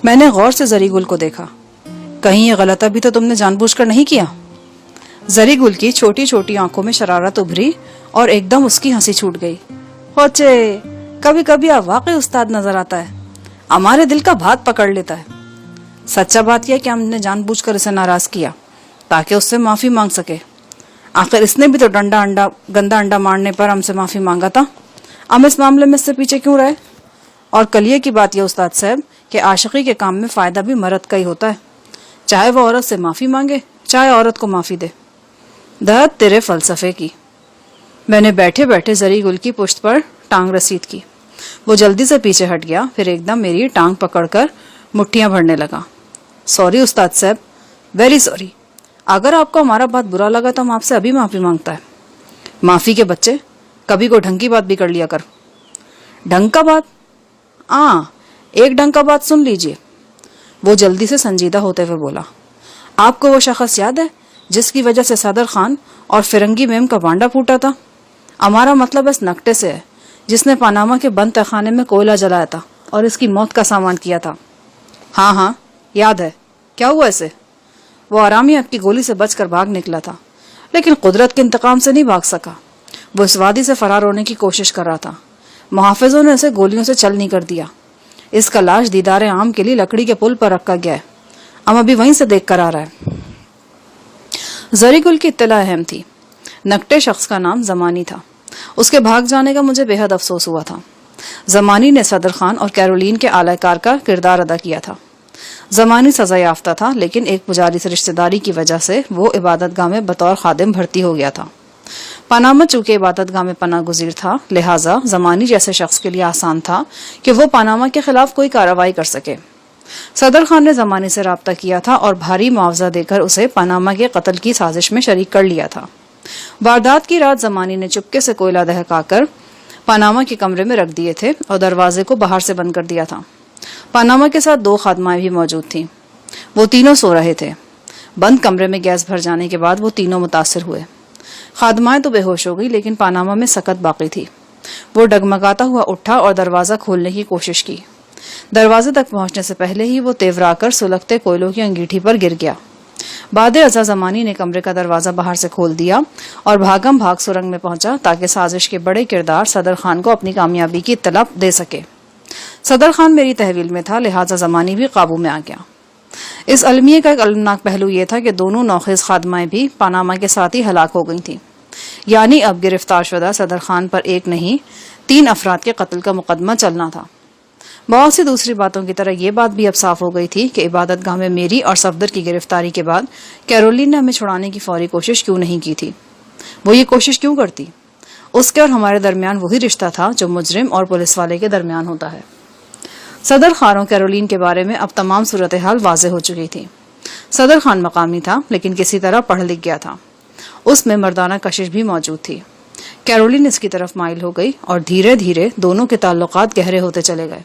میں نے غور سے زری گل کو دیکھا. کہیں یہ غلطہ بھی تو تم نے جان بوجھ کر نہیں کیا؟ زری گل کی چھوٹی چھوٹی آنکھوں میں شرارت ابھری اور ایک دم اس کی ہنسی چھوٹ گئی. ہوچے، کبھی کبھی آپ واقعی استاد نظر آتا ہے، ہمارے دل کا بات پکڑ لیتا ہے. سچا بات یہ کہ ہم نے جان بوجھ کر اسے ناراض کیا تاکہ اس سے معافی مانگ سکے. آخر اس نے بھی تو گندا انڈا مارنے پر ہم سے معافی مانگا تھا. ہم اس معاملے میں اس سے پیچھے کیوں رہے؟ اور کلیے کی بات یہ استاد صاحب کہ عاشقی کے کام میں فائدہ بھی مرد کا ہی ہوتا ہے، چاہے وہ عورت سے معافی مانگے چاہے عورت کو معافی دے. دہت تیرے فلسفے کی. میں نے بیٹھے بیٹھے زری گل کی پشت پر ٹانگ رسید کی. وہ جلدی سے پیچھے ہٹ گیا، پھر ایک دم میری ٹانگ پکڑ کر مٹھیاں بھرنے لگا. سوری استاد صاحب، ویری سوری. اگر آپ کو ہمارا بات برا لگا تو ہم آپ سے ابھی معافی مانگتا ہے. معافی کے بچے، کبھی کوئی ڈھنگ کی بات بھی کر لیا کر. ڈھنگ کا بات؟ ہاں، ایک ڈھنگ کا بات سن لیجئے. وہ جلدی سے سنجیدہ ہوتے ہوئے بولا. آپ کو وہ شخص یاد ہے جس کی وجہ سے صدر خان اور فرنگی میم کا بانڈا پھوٹا تھا؟ ہمارا مطلب اس نکٹے سے ہے جس نے پاناما کے بند تہخانے میں کوئلہ جلایا تھا اور اس کی موت کا سامان کیا تھا. ہاں ہاں یاد ہے. کیا ہوا اسے؟ وہ آرامی آپ کی گولی سے بچ کر بھاگ نکلا تھا، لیکن قدرت کے انتقام سے نہیں بھاگ سکا. وہ اس وادی سے فرار ہونے کی کوشش کر رہا تھا. محافظوں نے اسے گولیوں سے چل نہیں کر دیا. اس کا لاش دیدار عام کے لیے لکڑی کے پل پر رکھا گیا ہے. ہم ابھی وہیں سے دیکھ کر آ رہا ہے. زری گل کی اطلاع اہم تھی. نکٹے شخص کا نام زمانی تھا. اس کے بھاگ جانے کا مجھے بے حد افسوس ہوا تھا. زمانی نے صدر خان اور کیرولین کے اعلی کار کا کردار ادا کیا تھا. زمانی سزا یافتہ تھا، لیکن ایک پجاری سے رشتہ داری کی وجہ سے وہ عبادت گاہ میں بطور خادم بھرتی ہو گیا تھا. پاناما چونکہ عبادت گاہ میں پناہ گزیر تھا، لہٰذا زمانی جیسے شخص کے لیے آسان تھا کہ وہ پاناما کے خلاف کوئی کارروائی کر سکے. صدر خان نے زمانی سے رابطہ کیا تھا اور بھاری معاوضہ دے کر اسے پاناما کے قتل کی سازش میں شریک کر لیا تھا. واردات کی رات زمانی نے چپکے سے کوئلہ دہکا کر پاناما کے کمرے میں رکھ دیے تھے اور دروازے کو باہر سے بند کر دیا تھا. پاناما کے ساتھ 2 خادمائیں بھی موجود تھیں. وہ تینوں سو رہے تھے. بند کمرے میں گیس بھر جانے کے بعد وہ تینوں متاثر ہوئے. خادمائیں تو بے ہوش ہو گئی، لیکن پاناما میں سکت باقی تھی. وہ ڈگمگاتا ہوا اٹھا اور دروازہ کھولنے کی کوشش کی. دروازے تک پہنچنے سے پہلے ہی وہ تیورا کر سلگتے کوئلوں کی انگیٹھی پر گر گیا. بعد ازاں زمانی نے کمرے کا دروازہ باہر سے کھول دیا اور بھاگم بھاگ سرنگ میں پہنچا تاکہ سازش کے بڑے کردار صدر خان کو اپنی کامیابی کی اطلاع دے سکے. صدر خان میری تحویل میں تھا، لہٰذا زمانی بھی قابو میں آ گیا. اس المیے کا ایک المناک پہلو یہ تھا کہ دونوں نوخیز خادمائیں بھی پاناما کے ساتھ ہی ہلاک ہو گئی تھیں. یعنی اب گرفتار شدہ صدر خان پر ایک نہیں 3 افراد کے قتل کا مقدمہ چلنا تھا. بہت سی دوسری باتوں کی طرح یہ بات بھی اب صاف ہو گئی تھی کہ عبادت گاہ میں میری اور صفدر کی گرفتاری کے بعد کیرولین نے ہمیں چھڑانے کی فوری کوشش کیوں نہیں کی تھی. وہ یہ کوشش کیوں کرتی؟ اس کے اور ہمارے درمیان وہی رشتہ تھا جو مجرم اور پولیس والے کے درمیان ہوتا ہے. صدر خان اور کیرولین کے بارے میں اب تمام صورتحال واضح ہو چکی تھی. صدر خان مقامی تھا، لیکن کسی طرح پڑھ لکھ گیا تھا. اس میں مردانہ کشش بھی موجود تھی. کیرولین اس کی طرف مائل ہو گئی اور دھیرے دھیرے دونوں کے تعلقات گہرے ہوتے چلے گئے.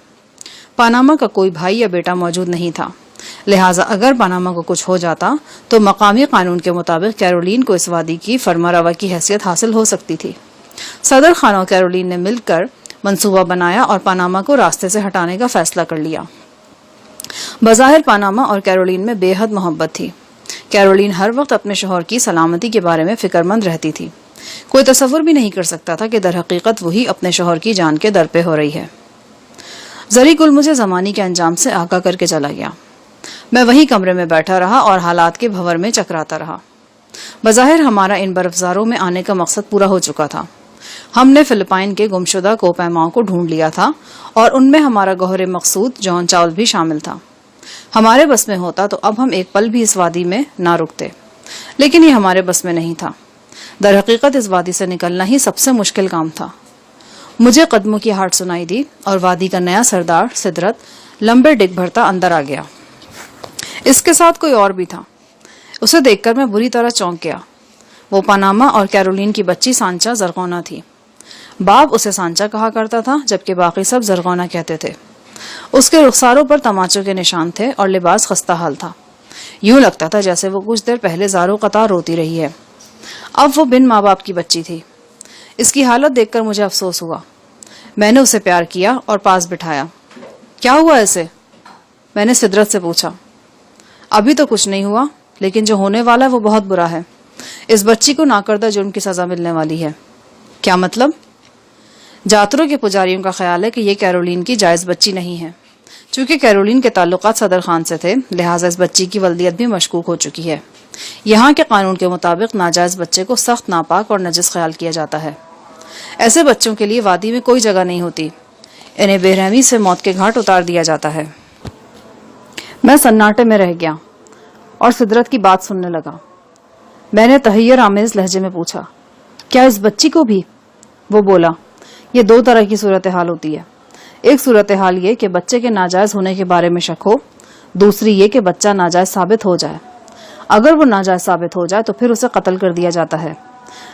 پاناما کا کوئی بھائی یا بیٹا موجود نہیں تھا، لہٰذا اگر پاناما کو کچھ ہو جاتا تو مقامی قانون کے مطابق کیرولین کو اس وادی کی فرما روا کی حیثیت حاصل ہو سکتی تھی. صدر خان اور کیرولین نے مل کر منصوبہ بنایا اور پاناما کو راستے سے ہٹانے کا فیصلہ کر لیا. بظاہر پاناما اور کیرولین میں بے حد محبت تھی. کیرولین ہر وقت اپنے شوہر کی سلامتی کے بارے میں فکر مند رہتی تھی. کوئی تصور بھی نہیں کر سکتا تھا کہ در حقیقت وہی اپنے شوہر کی جان کے در پہ ہو رہی ہے. زری گل مجھے زمانی کے انجام سے آگاہ کر کے چلا گیا. میں وہی کمرے میں بیٹھا رہا اور حالات کے بھور میں چکراتا رہا. بظاہر ہمارا ان برفزاروں میں آنے کا مقصد پورا ہو چکا تھا. ہم نے فلپائن کے گمشدہ کوپیماؤں کو ڈھونڈ لیا تھا اور ان میں ہمارا گوہر مقصود جون چاول بھی شامل تھا. ہمارے بس میں ہوتا تو اب ہم ایک پل بھی اس وادی میں نہ رکتے، لیکن یہ ہمارے بس میں نہیں تھا. در حقیقت اس وادی سے نکلنا ہی سب سے مشکل کام تھا. مجھے قدموں کی ہارٹ سنائی دی اور وادی کا نیا سردار سدرت لمبے ڈگ بھرتا اندر آ گیا. اس کے ساتھ کوئی اور بھی تھا. اسے دیکھ کر میں بری طرح چونک گیا. وہ پاناما اور کیرولین کی بچی سانچا زرغونا تھی. باپ اسے سانچا کہا کرتا تھا جبکہ باقی سب زرغونا کہتے تھے. اس کے رخساروں پر تماچوں کے نشان تھے اور لباس خستہ حال تھا. یوں لگتا تھا جیسے وہ کچھ دیر پہلے زاروں قطار روتی رہی ہے. اب وہ بن ماں باپ کی بچی تھی. اس کی حالت دیکھ کر مجھے افسوس ہوا. میں نے اسے پیار کیا اور پاس بٹھایا. کیا ہوا ایسے؟ میں نے سدرت سے پوچھا. ابھی تو کچھ نہیں ہوا، لیکن جو ہونے والا ہے وہ بہت برا ہے. اس بچی کو ناکردہ جرم کی سزا ملنے والی ہے. کیا مطلب؟ جاتروں کے پجاریوں کا خیال ہے کہ یہ کیرولین کی جائز بچی نہیں ہے. چونکہ کیرولین کے تعلقات صدر خان سے تھے، لہٰذا اس بچی کی ولدیت بھی مشکوک ہو چکی ہے. یہاں کے قانون کے مطابق ناجائز بچے کو سخت ناپاک اور نجس خیال کیا جاتا ہے. ایسے بچوں کے لیے وادی میں کوئی جگہ نہیں ہوتی. انہیں بے رحمی سے موت کے گھاٹ اتار دیا جاتا ہے. میں سناٹے میں رہ گیا اور سدرت کی بات سننے لگا. میں نے تحیر آمیز لہجے میں پوچھا، کیا اس بچی کو بھی؟ وہ بولا، یہ دو طرح کی صورتحال ہوتی ہے. ایک صورتحال یہ کہ بچے کے ناجائز ہونے کے بارے میں شک ہو، دوسری یہ کہ بچہ ناجائز ثابت ہو جائے. اگر وہ ناجائز ثابت ہو جائے تو پھر اسے قتل کر دیا جاتا ہے.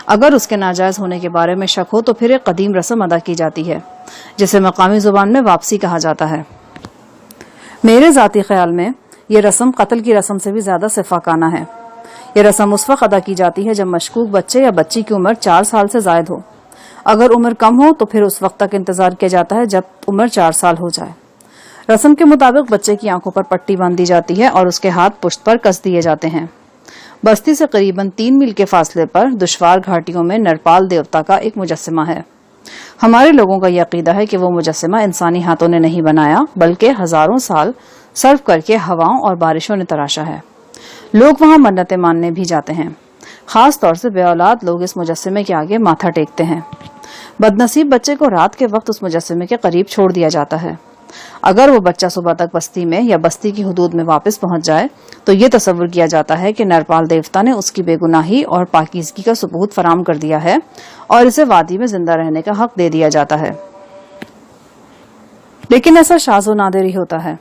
اگر اس کے ناجائز ہونے کے بارے میں شک ہو تو پھر ایک قدیم رسم ادا کی جاتی ہے جسے مقامی زبان میں واپسی کہا جاتا ہے. میرے ذاتی خیال میں یہ رسم قتل کی رسم سے بھی زیادہ صفاقانہ ہے. یہ رسم اس وقت ادا کی جاتی ہے جب مشکوک بچے یا بچی کی عمر 4 سال سے زائد ہو. اگر عمر کم ہو تو پھر اس وقت تک انتظار کیا جاتا ہے جب عمر 4 سال ہو جائے. رسم کے مطابق بچے کی آنکھوں پر پٹی باندھی جاتی ہے اور اس کے ہاتھ پشت پر کس دیے جاتے ہیں. بستی سے قریباً 3 میل کے فاصلے پر دشوار گھاٹیوں میں نرپال دیوتا کا ایک مجسمہ ہے. ہمارے لوگوں کا یہ عقیدہ ہے کہ وہ مجسمہ انسانی ہاتھوں نے نہیں بنایا بلکہ ہزاروں سال صرف کر کے ہواؤں اور بارشوں نے تراشا ہے. لوگ وہاں منتیں ماننے بھی جاتے ہیں. خاص طور سے بے اولاد لوگ اس مجسمے کے آگے ماتھا ٹیکتے ہیں. بدنصیب بچے کو رات کے وقت اس مجسمے کے قریب چھوڑ دیا جاتا ہے. اگر وہ بچہ صبح تک بستی میں یا بستی کی حدود میں واپس پہنچ جائے تو یہ تصور کیا جاتا ہے کہ نرپال دیوتا نے اس کی بے گناہی اور پاکیزگی کا ثبوت فراہم کر دیا ہے اور اسے وادی میں زندہ رہنے کا حق دے دیا جاتا ہے. لیکن ایسا شاذ و نادر ہی ہوتا ہے.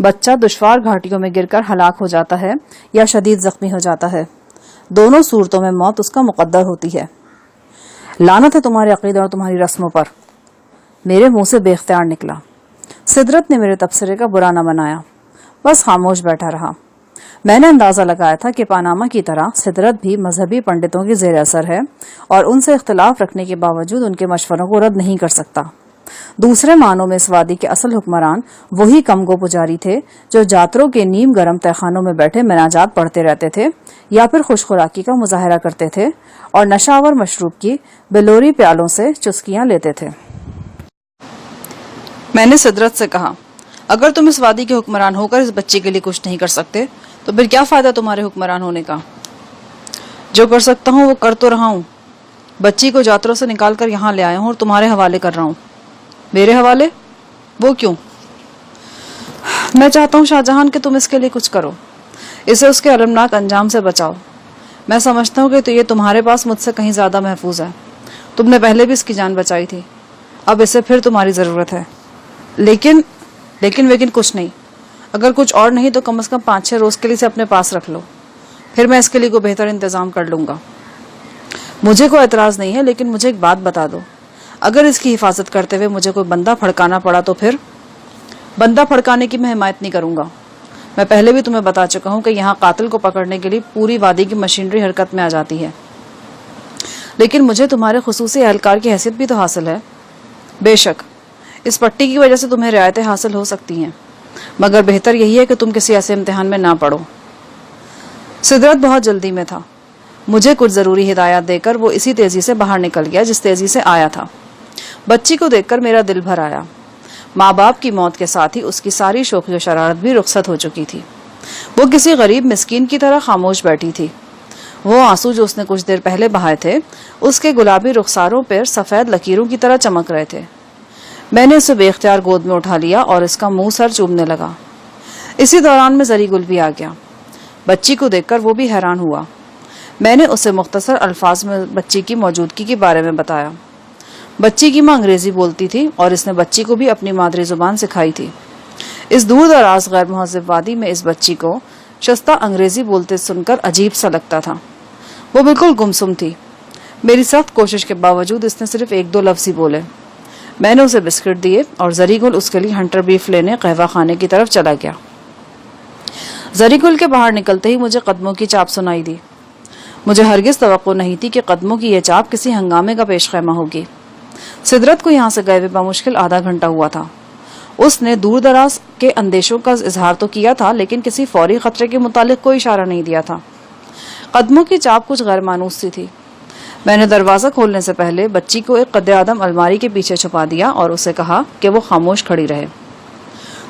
بچہ دشوار گھاٹیوں میں گر کر ہلاک ہو جاتا ہے یا شدید زخمی ہو جاتا ہے. دونوں صورتوں میں موت اس کا مقدر ہوتی ہے. لعنت ہے تمہارے عقیدے اور تمہاری رسموں پر. میرے منہ سے بے اختیار نکلا. سدرت نے میرے تبصرے کا برا نہ بنایا، بس خاموش بیٹھا رہا. میں نے اندازہ لگایا تھا کہ پاناما کی طرح سدرت بھی مذہبی پنڈتوں کی زیر اثر ہے اور ان سے اختلاف رکھنے کے باوجود ان کے مشوروں کو رد نہیں کر سکتا. دوسرے معنوں میں اس وادی کے اصل حکمران وہی کمگو پجاری تھے جو جاتروں کے نیم گرم تہخانوں میں بیٹھے مناجات پڑھتے رہتے تھے یا پھر خوش خوراکی کا مظاہرہ کرتے تھے اور نشاور مشروب کی بلوری پیالوں سے چسکیاں لیتے تھے. میں نے سدرت سے کہا، اگر تم اس وادی کے حکمران ہو کر اس بچی کے لیے کچھ نہیں کر سکتے تو پھر کیا فائدہ تمہارے حکمران ہونے کا؟ جو کر سکتا ہوں وہ کر تو رہا ہوں. بچی کو جاتروں سے نکال کر یہاں لے آیا ہوں اور تمہارے حوالے کر رہا ہوں. میرے حوالے؟ وہ کیوں؟ میں چاہتا ہوں شاہجہان کہ تم اس کے لیے کچھ کرو، اسے اس کے المناک انجام سے بچاؤ. میں سمجھتا ہوں کہ یہ تمہارے پاس مجھ سے کہیں زیادہ محفوظ ہے. تم نے پہلے بھی اس کی جان بچائی تھی، اب اسے پھر تمہاری ضرورت ہے. لیکن کچھ نہیں. اگر کچھ اور نہیں تو کم از کم 5-6 روز کے لیے اسے اپنے پاس رکھ لو، پھر میں اس کے لیے کوئی بہتر انتظام کر لوں گا. مجھے کوئی اعتراض نہیں ہے، لیکن مجھے ایک بات بتا دو، اگر اس کی حفاظت کرتے ہوئے مجھے کوئی بندہ پھڑکانا پڑا تو پھر؟ بندہ پھڑکانے کی میں حمایت نہیں کروں گا. میں پہلے بھی تمہیں بتا چکا ہوں کہ یہاں قاتل کو پکڑنے کے لیے پوری وادی کی مشینری حرکت میں آ جاتی ہے. لیکن مجھے تمہارے خصوصی اہلکار کی حیثیت بھی تو حاصل ہے. بے شک اس پٹی کی وجہ سے تمہیں رعایتیں حاصل ہو سکتی ہیں، مگر بہتر یہی ہے کہ تم کسی ایسے امتحان میں نہ پڑو. سدرت بہت جلدی میں تھا. مجھے کچھ ضروری ہدایات دے کر وہ اسی تیزی سے باہر نکل گیا جس تیزی سے آیا تھا. بچی کو دیکھ کر میرا دل بھر آیا. ماں باپ کی موت کے ساتھ ہی اس کی ساری شوخی و شرارت بھی رخصت ہو چکی تھی. وہ کسی غریب مسکین کی طرح خاموش بیٹھی تھی. وہ آنسو جو اس نے کچھ دیر پہلے بہائے تھے اس کے گلابی رخساروں پر سفید لکیروں کی طرح چمک رہے تھے. میں نے اسے بے اختیار گود میں اٹھا لیا اور اس کا منہ سر چومنے لگا. اسی دوران میں زری گل بھی آ گیا. بچی کو دیکھ کر وہ بھی حیران ہوا. میں نے اسے مختصر الفاظ میں بچی کی موجودگی کے بارے میں بتایا. بچی کی ماں انگریزی بولتی تھی اور اس نے بچی کو بھی اپنی مادری زبان سکھائی تھی. اس دور دراز غیر مہذب وادی میں اس بچی کو شستہ انگریزی بولتے سن کر عجیب سا لگتا تھا. وہ بالکل گمسم تھی. میری سخت کوشش کے باوجود اس نے صرف 1-2 لفظ ہی بولے. میں نے اسے بسکٹ دیے اور زری گل اس کے لیے ہنٹر بیف لینے قہوہ خانے کی طرف چلا گیا. زری گل کے باہر نکلتے ہی مجھے قدموں کی چاپ سنائی دی. مجھے ہرگز توقع نہیں تھی کہ قدموں کی یہ چاپ کسی ہنگامے کا پیش خیمہ ہوگی. سدرت کو یہاں سے گئے ہوئے بمشکل آدھا گھنٹہ ہوا تھا. اس نے دور دراز کے اندیشوں کا اظہار تو کیا تھا لیکن کسی فوری خطرے کے متعلق کوئی اشارہ نہیں دیا تھا۔ قدموں کی چاپ کچھ غیر مانوس سی تھی۔ میں نے دروازہ کھولنے سے پہلے بچی کو ایک قد آدم الماری کے پیچھے چھپا دیا اور اسے کہا کہ وہ خاموش کھڑی رہے۔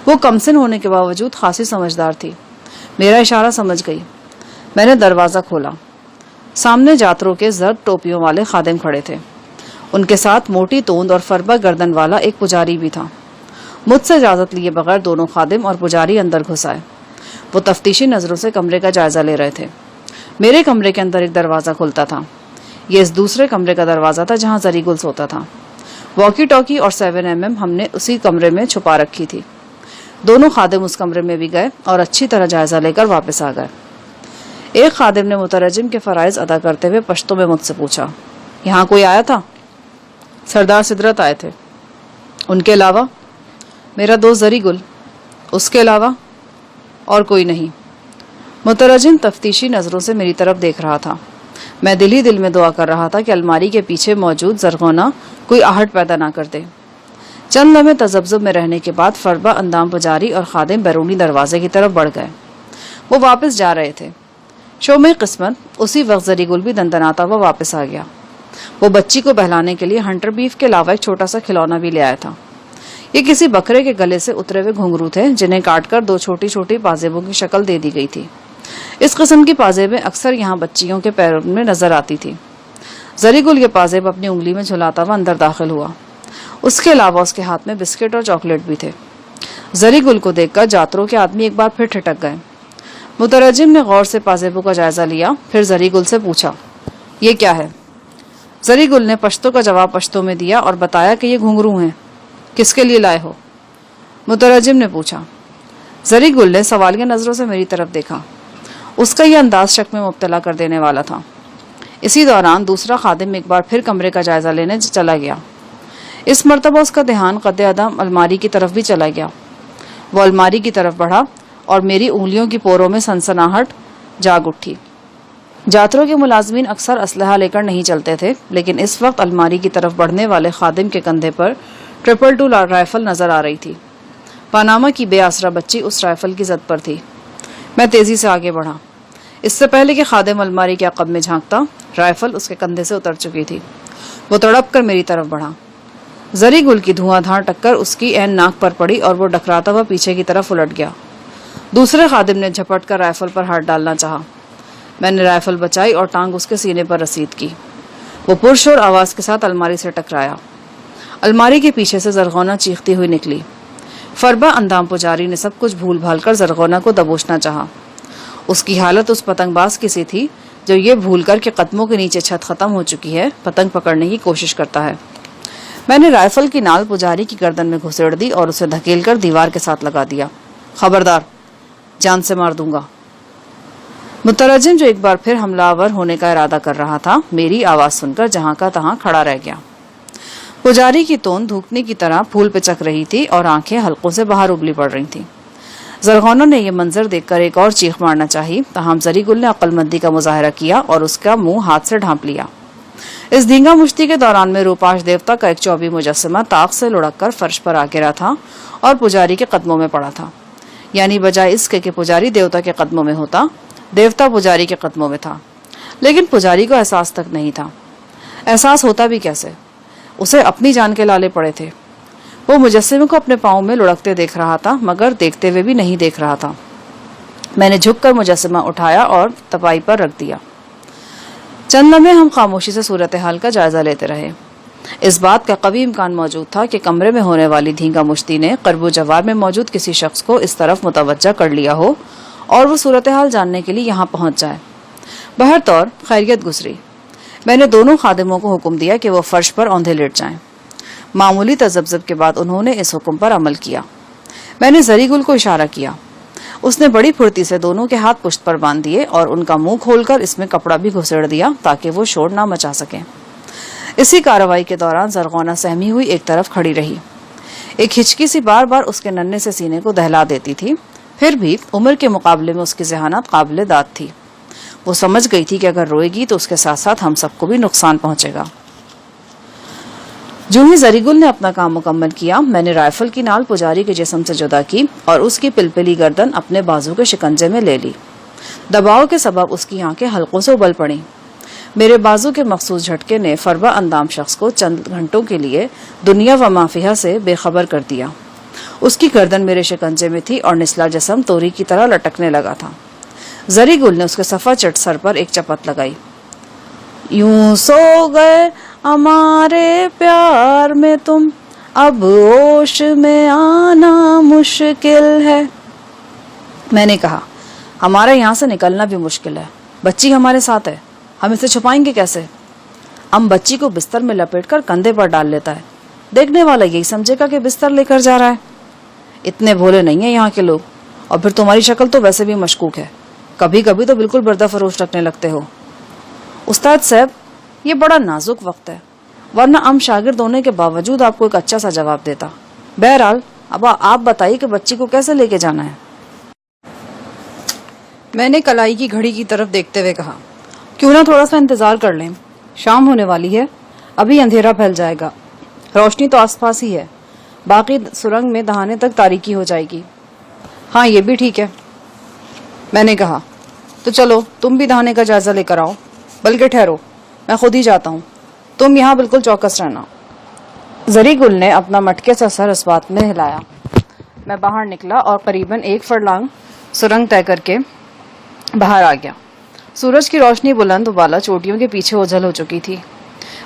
وہ کمسن ہونے کے باوجود خاصی سمجھدار تھی۔ میرا اشارہ سمجھ گئی۔ میں نے دروازہ کھولا۔ سامنے جاتروں کے زرد ٹوپیوں والے خادم کھڑے تھے۔ ان کے ساتھ موٹی توند اور فربا گردن والا ایک پجاری بھی تھا۔ مجھ سے اجازت لیے بغیر دونوں خادم اور پجاری اندر گھس آئے۔ وہ تفتیشی نظروں سے کمرے کا جائزہ لے رہے تھے۔ میرے کمرے کے اندر ایک دروازہ کھلتا تھا۔ یہ اس دوسرے کمرے کا دروازہ تھا جہاں زری گل سوتا تھا۔ واکی ٹاکی اور 7mm ہم نے اسی کمرے میں چھپا رکھی تھی۔ دونوں خادم اس کمرے میں بھی گئے اور اچھی طرح جائزہ لے کر واپس آ گئے۔ ایک خادم نے مترجم کے فرائض ادا کرتے ہوئے پشتو میں مجھ سے پوچھا، یہاں کوئی آیا تھا؟ سردار سدرت آئے تھے۔ ان کے علاوہ؟ میرا دوست زری گل۔ اس کے علاوہ؟ اور کوئی نہیں۔ مترجم تفتیشی نظروں سے میری طرف دیکھ رہا تھا۔ میں دل ہی دل میں دعا کر رہا تھا کہ الماری کے پیچھے موجود زرغونہ کوئی آہٹ پیدا نہ کر دے۔ چند لمحے تذبذب میں رہنے کے بعد فربا اندام پجاری اور خادم بیرونی دروازے کی طرف بڑھ گئے۔ وہ واپس جا رہے تھے۔ شوم قسمت اسی وقت زری گل بھی دندناتا ہوا واپس آ گیا۔ وہ بچی کو بہلانے کے لیے ہنٹر بیف کے علاوہ ایک چھوٹا سا کھلونا بھی لے آیا تھا۔ یہ کسی بکرے کے گلے سے اترے ہوئے گھنگرو تھے جنہیں کاٹ کر دو چھوٹی چھوٹی پازیبوں کی شکل دے دی گئی تھی۔ اس قسم کی پازیبیں اکثر یہاں بچیوں کے پیروں میں نظر آتی تھی۔ زری گل یہ پازیب اپنی انگلی میں جھلاتا ہوا اندر داخل ہوا۔ اس کے علاوہ اس کے ہاتھ میں بسکٹ اور چاکلیٹ بھی تھے۔ زری گل کو دیکھ کر جاتروں کے آدمی ایک بار پھر ٹھٹک گئے۔ مترجم نے غور سے پازیبوں کا جائزہ لیا، پھر زری گل سے پوچھا، یہ کیا ہے؟ زری گل نے پشتو کا جواب پشتو میں دیا اور بتایا کہ یہ گھنگرو ہیں۔ کس کے لیے لائے ہو؟ مترجم نے پوچھا۔ زری گل نے سوالیہ نظروں سے میری طرف دیکھا۔ اس کا یہ انداز شک میں مبتلا کر دینے والا تھا۔ اسی دوران دوسرا خادم ایک بار پھر کمرے کا جائزہ لینے چلا گیا۔ اس مرتبہ اس کا دھیان قد آدم الماری کی طرف بھی چلا گیا۔ وہ الماری کی طرف بڑھا اور میری انگلیوں کی پوروں میں سنسناہٹ جاگ اٹھی۔ جاتروں کے ملازمین اکثر اسلحہ لے کر نہیں چلتے تھے، لیکن اس وقت الماری کی طرف بڑھنے والے خادم کے کندھے پر 222 رائفل نظر آ رہی تھی۔ پاناما کی بے آسرا بچی اس رائفل کی زد پر تھی۔ میں تیزی سے آگے بڑھا۔ اس سے پہلے کہ خادم الماری کے عقب میں جھانکتا، رائفل اس کے کندھے سے اتر چکی تھی۔ وہ تڑپ کر میری طرف بڑھا۔ زری گل کی دھواں دھار ٹکر اس کی عین ناک پر پڑی اور وہ ڈکراتا ہوا پیچھے کی طرف الٹ گیا۔ دوسرے خادم نے جھپٹ کر رائفل پر ہاتھ ڈالنا چاہا۔ میں نے رائفل بچائی اور ٹانگ اس کے سینے پر رسید کی۔ وہ پرشور آواز کے ساتھ الماری سے ٹکرایا۔ الماری کے پیچھے سے زرغونہ چیختی ہوئی نکلی۔ فربا اندام پجاری نے سب کچھ بھول بھال کر زرغونہ کو دبوچنا چاہا۔ اس کی حالت اس پتنگ باز کی سی تھی جو یہ بھول کر کہ قدموں کے نیچے چھت ختم ہو چکی ہے، پتنگ پکڑنے کی کوشش کرتا ہے۔ میں نے رائفل کی نال پجاری کی گردن میں گھسیڑ دی اور اسے دھکیل کر دیوار کے ساتھ لگا دیا۔ خبردار، جان سے مار دوں گا۔ مترجم جو ایک بار پھر حملہ آور ہونے کا ارادہ کر رہا تھا، میری آواز سن کر جہاں کا تہاں کھڑا رہ گیا۔ پجاری کی توند دھوکنے کی طرح پھول پہ چک رہی تھی اور آنکھیں حلقوں سے باہر ابلی پڑ رہی تھیں۔ زرغونہ نے یہ منظر دیکھ کر ایک اور چیخ مارنا چاہی، تاہم زری گل نے عقل مندی کا مظاہرہ کیا اور اس کا منہ ہاتھ سے ڈھانپ لیا۔ اس دھینگا مشتی کے دوران میں روپاش دیوتا کا ایک چوبی مجسمہ طاق سے لڑک کر فرش پر آ گرا تھا اور پجاری کے قدموں میں پڑا تھا۔ یعنی بجائے اس کے کہ پجاری دیوتا کے قدموں میں ہوتا، دیوتا پجاری کے قدموں میں تھا۔ لیکن پجاری کو احساس تک نہیں تھا۔ احساس ہوتا بھی کیسے؟ اسے اپنی جان کے لالے پڑے تھے۔ وہ مجسمے کو اپنے پاؤں میں لڑکتے دیکھ رہا تھا، مگر دیکھتے ہوئے بھی نہیں دیکھ رہا تھا۔ میں نے جھک کر مجسمہ اٹھایا اور تپائی پر رکھ دیا۔ چند لمحے ہم خاموشی سے صورتحال کا جائزہ لیتے رہے۔ اس بات کا قوی امکان موجود تھا کہ کمرے میں ہونے والی دھینگا مشتی نے قرب و جوار میں موجود کسی شخص کو اس طرف متوجہ کر لیا ہو اور وہ صورتحال جاننے کے لیے یہاں پہنچ جائے۔ بہرطور خیریت گزری۔ میں نے دونوں خادموں کو حکم دیا کہ وہ فرش پر اوندھے لیٹ جائیں۔ معمولی تذبذب کے بعد انہوں نے اس حکم پر عمل کیا۔ میں نے زری گل کو اشارہ کیا۔ اس نے بڑی پھرتی سے دونوں کے ہاتھ پشت پر باندھ دیے اور ان کا منہ کھول کر اس میں کپڑا بھی گھسیڑ دیا تاکہ وہ شور نہ مچا سکیں۔ اسی کارروائی کے دوران زرغونہ سہمی ہوئی ایک طرف کھڑی رہی۔ ایک ہچکی سی بار بار اس کے ننھے سے سینے کو دہلا دیتی تھی، پھر بھی عمر کے مقابلے میں اس کی ذہانت قابل داد تھی۔ وہ سمجھ گئی تھی کہ اگر روئے گی تو اس کے ساتھ ساتھ ہم سب کو بھی نقصان پہنچے گا۔ جو ہی زریگل نے اپنا کام مکمل کیا، میں نے رائفل کی نال پجاری کے جسم سے جدا کی اور اس کی پلپلی گردن اپنے بازو کے شکنجے میں لے لی۔ دباؤ کے سبب اس کی آنکھیں حلقوں سے ابل پڑیں۔ میرے بازو کے مخصوص جھٹکے نے فربا اندام شخص کو چند گھنٹوں کے لیے دنیا و مافیہ سے بے خبر کر دیا۔ اس کی گردن میرے شکنجے میں تھی اور نچلا جسم توری کی طرح لٹکنے لگا تھا۔ زریگل نے اس کے صفا چٹ سر پر ایک چپت لگائی۔ یوں سو گئے ہمارے پیار میں تم، اب ہوش میں آنا مشکل ہے۔ میں نے کہا، ہمارے یہاں سے نکلنا بھی مشکل ہے، بچی ہمارے ساتھ ہے، ہم اسے چھپائیں گے کیسے؟ ام بچی کو بستر میں لپیٹ کر کندھے پر ڈال لیتا ہے، دیکھنے والا یہی سمجھے گا کہ بستر لے کر جا رہا ہے۔ اتنے بھولے نہیں ہیں یہاں کے لوگ، اور پھر تمہاری شکل تو ویسے بھی مشکوک ہے، کبھی کبھی تو بالکل بردہ فروش رکھنے لگتے ہو۔ استاد صاحب، یہ بڑا نازک وقت ہے، ورنہ ہم شاگرد ہونے کے باوجود آپ کو ایک اچھا سا جواب دیتا۔ بہرحال اب آپ بتائیے کہ بچی کو کیسے لے کے جانا ہے؟ میں نے کلائی کی گھڑی کی طرف دیکھتے ہوئے کہا، کیوں نہ تھوڑا سا انتظار کر لیں، شام ہونے والی ہے، ابھی اندھیرا پھیل جائے گا، روشنی تو آس پاس ہی ہے، باقی سرنگ میں دہانے تک تاریکی ہو جائے گی۔ ہاں یہ بھی ٹھیک ہے، میں نے کہا، تو چلو تم بھی دہانے کا جائزہ لے کر آؤ، بلکہ ٹھہرو، میں خود ہی جاتا ہوں، تم یہاں بالکل چوکس رہنا۔ زریگل نے اپنا مٹکے سا سر اس بات میں ہلایا۔ میں باہر نکلا اور قریباً 1 فرلانگ سرنگ طے کر کے باہر آ گیا۔ سورج کی روشنی بلند و بالا چوٹیوں کے پیچھے اوجھل ہو چکی تھی۔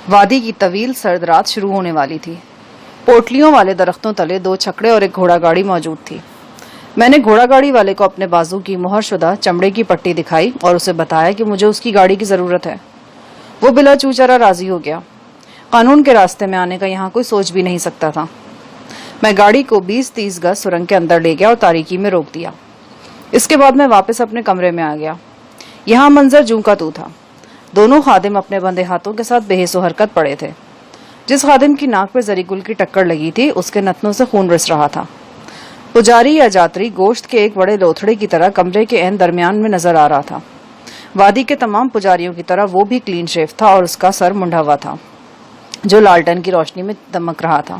وادی کی طویل سرد رات شروع ہونے والی تھی۔ پوٹلیوں والے درختوں تلے 2 چھکڑے اور ایک گھوڑا گاڑی موجود تھی۔ میں نے گھوڑا گاڑی والے کو اپنے بازو کی مہر شدہ چمڑے کی پٹی دکھائی اور اسے بتایا کہ مجھے اس کی گاڑی کی ضرورت ہے۔ وہ بلا چوچرا راضی ہو گیا۔ قانون کے راستے میں آنے کا یہاں کوئی سوچ بھی نہیں سکتا تھا۔ میں گاڑی کو 20-30 گز سرنگ کے اندر لے گیا اور تاریکی میں روک دیا۔ اس کے بعد میں واپس اپنے کمرے میں آ گیا۔ یہاں منظر جوں کا تو تھا۔ دونوں خادم اپنے بندے ہاتھوں کے ساتھ بے حس و حرکت پڑے تھے۔ جس خادم کی ناک پر زریگل کی ٹکر لگی تھی اس کے نتنوں سے خون رس رہا تھا۔ پجاری یا جاتری گوشت کے ایک بڑے لوتھڑے کی طرح کمرے کے عین درمیان میں نظر آ رہا تھا۔ وادی کے تمام پجاریوں کی طرح وہ بھی کلین شیف تھا اور اس کا سر منڈا ہوا تھا جو لالٹن کی روشنی میں دمک رہا تھا۔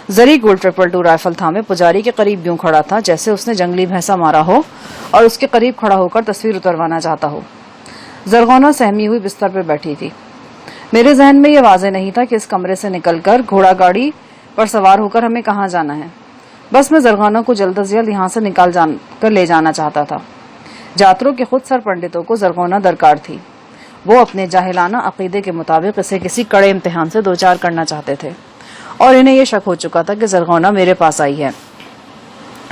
زریگل 222 رائفل تھامے پجاری کے قریب یوں کھڑا تھا جیسے اس نے جنگلی بھینسا مارا ہو اور اس کے قریب کھڑا ہو کر تصویر اتروانا چاہتا ہو۔ زرغونہ سہمی ہوئی بستر پہ بیٹھی تھی۔ میرے ذہن میں یہ واضح نہیں تھا کہ اس کمرے سے نکل کر گھوڑا گاڑی پر سوار ہو کر ہمیں کہاں جانا ہے۔ بس میں زرغونہ کو جلد از جلد یہاں سے نکال کر لے جانا چاہتا تھا۔ جاتروں کے خود سر پنڈتوں کو زرغونہ درکار تھی۔ وہ اپنے جاہلانہ عقیدے کے مطابق اسے کسی کڑے امتحان سے دوچار کرنا چاہتے تھے اور انہیں یہ شک ہو چکا تھا کہ زرغونہ میرے پاس آئی ہے۔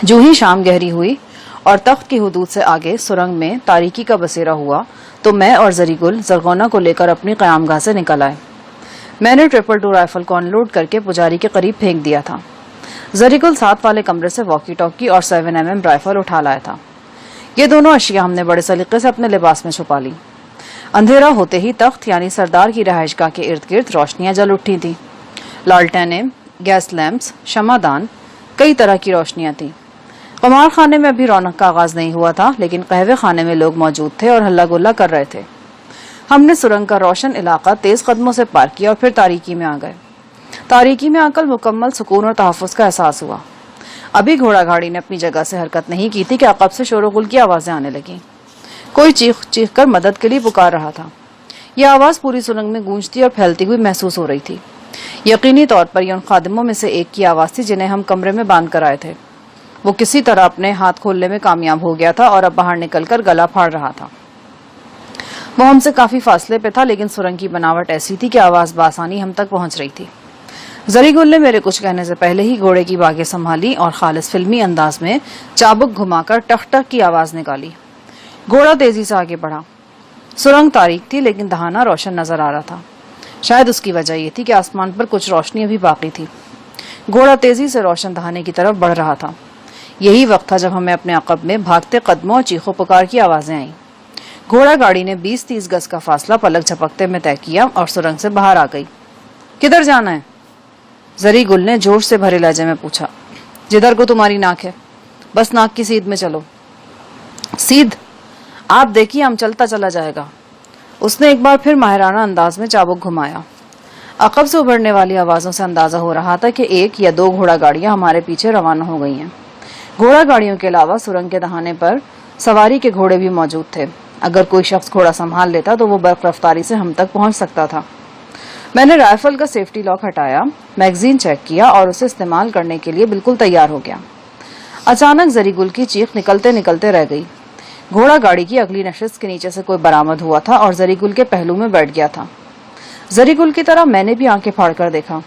جو ہی شام گہری ہوئی اور تخت کی حدود سے آگے سرنگ میں تاریکی کا بسیرا ہوا تو میں اور زریگل زرغونہ کو لے کر اپنی قیام گاہ سے نکل آئے۔ میں نے 222 رائفل کو انلوڈ کر کے پجاری کے قریب پھینک دیا تھا۔ زریگل ساتھ والے کمرے سے واکی ٹاکی اور 7mm رائفل اٹھا لایا تھا۔ یہ دونوں اشیاء ہم نے بڑے سلیقے سے اپنے لباس میں چھپا لی۔ اندھیرا ہوتے ہی تخت یعنی سردار کی رہائش گاہ کے ارد گرد روشنیاں جل اٹھی تھیں۔ لالٹینیں، گیس لیمپس، شمعدان، کئی طرح کی روشنیاں تھیں۔ قمار خانے میں ابھی رونق کا آغاز نہیں ہوا تھا لیکن قہوے خانے میں لوگ موجود تھے اور ہلہ گلا کر رہے تھے۔ ہم نے سرنگ کا روشن علاقہ تیز قدموں سے پار کیا اور پھر تاریکی میں آ گئے۔ تاریکی میں آ کر مکمل سکون اور تحفظ کا احساس ہوا۔ ابھی گھوڑا گاڑی نے اپنی جگہ سے حرکت نہیں کی تھی کہ عقب سے شور و غل کی آوازیں آنے لگیں۔ کوئی چیخ چیخ کر مدد کے لیے پکار رہا تھا۔ یہ آواز پوری سرنگ میں گونجتی اور پھیلتی ہوئی محسوس ہو رہی تھی۔ یقینی طور پر یہ ان خادموں میں سے ایک کی آواز تھی جنہیں ہم کمرے میں باندھ کر آئے تھے۔ وہ کسی طرح اپنے ہاتھ کھولنے میں کامیاب ہو گیا تھا اور اب باہر نکل کر گلا پھاڑ رہا تھا۔ وہ ہم سے کافی فاصلے پہ تھا لیکن سرنگ کی بناوٹ ایسی تھی کہ آواز بآسانی ہم تک پہنچ رہی تھی۔ زریگل نے میرے کچھ کہنے سے پہلے ہی گھوڑے کی باگیں سنبھالی اور خالص فلمی انداز میں چابک گھما کر ٹک ٹک کی آواز نکالی۔ گھوڑا تیزی سے آگے بڑھا۔ سرنگ تاریک تھی لیکن دہانا روشن نظر آ رہا تھا۔ شاید اس کی وجہ یہ تھی کہ آسمان پر کچھ روشنی ابھی باقی تھی۔ گھوڑا تیزی سے روشن دہانے کی طرف بڑھ رہا تھا۔ یہی وقت تھا جب ہمیں اپنے عقب میں بھاگتے قدموں اور چیخو پکار کی آوازیں آئیں۔ گھوڑا گاڑی نے 20-30 گز کا فاصلہ پلک جھپکتے میں طے کیا اور سرنگ سے باہر آ گئی۔ کدھر جانا ہے؟ زریگل نے جوش سے بھرے لہجے میں پوچھا۔ جدھر کو تمہاری ناک ہے، بس ناک کی سیدھ میں چلو۔ سیدھ؟ آپ دیکھیے ہم چلتا چلا جائے گا۔ اس نے ایک بار پھر ماہرانہ انداز میں چابک گھمایا۔ عقب سے ابھرنے والی آوازوں سے اندازہ ہو رہا تھا کہ 1 یا 2 گھوڑا گاڑیاں ہمارے پیچھے روانہ ہو گئی ہیں۔ گھوڑا گاڑیوں کے علاوہ سرنگ کے دہانے پر سواری کے گھوڑے بھی موجود تھے۔ اگر کوئی شخص گھوڑا سنبھال لیتا تو وہ برق رفتاری سے ہم تک پہنچ سکتا تھا۔ میں نے رائفل کا سیفٹی لاک ہٹایا، میگزین چیک کیا اور اسے استعمال کرنے کے لیے بالکل تیار ہو گیا۔ اچانک زری گل کی چیخ نکلتے نکلتے رہ گئی۔ گھوڑا گاڑی کی اگلی نشست کے نیچے سے کوئی برآمد ہوا تھا اور زری گل کے پہلو میں بیٹھ گیا تھا۔ زری گل کی طرح میں نے بھی آنکھیں پھاڑ کر دیکھا۔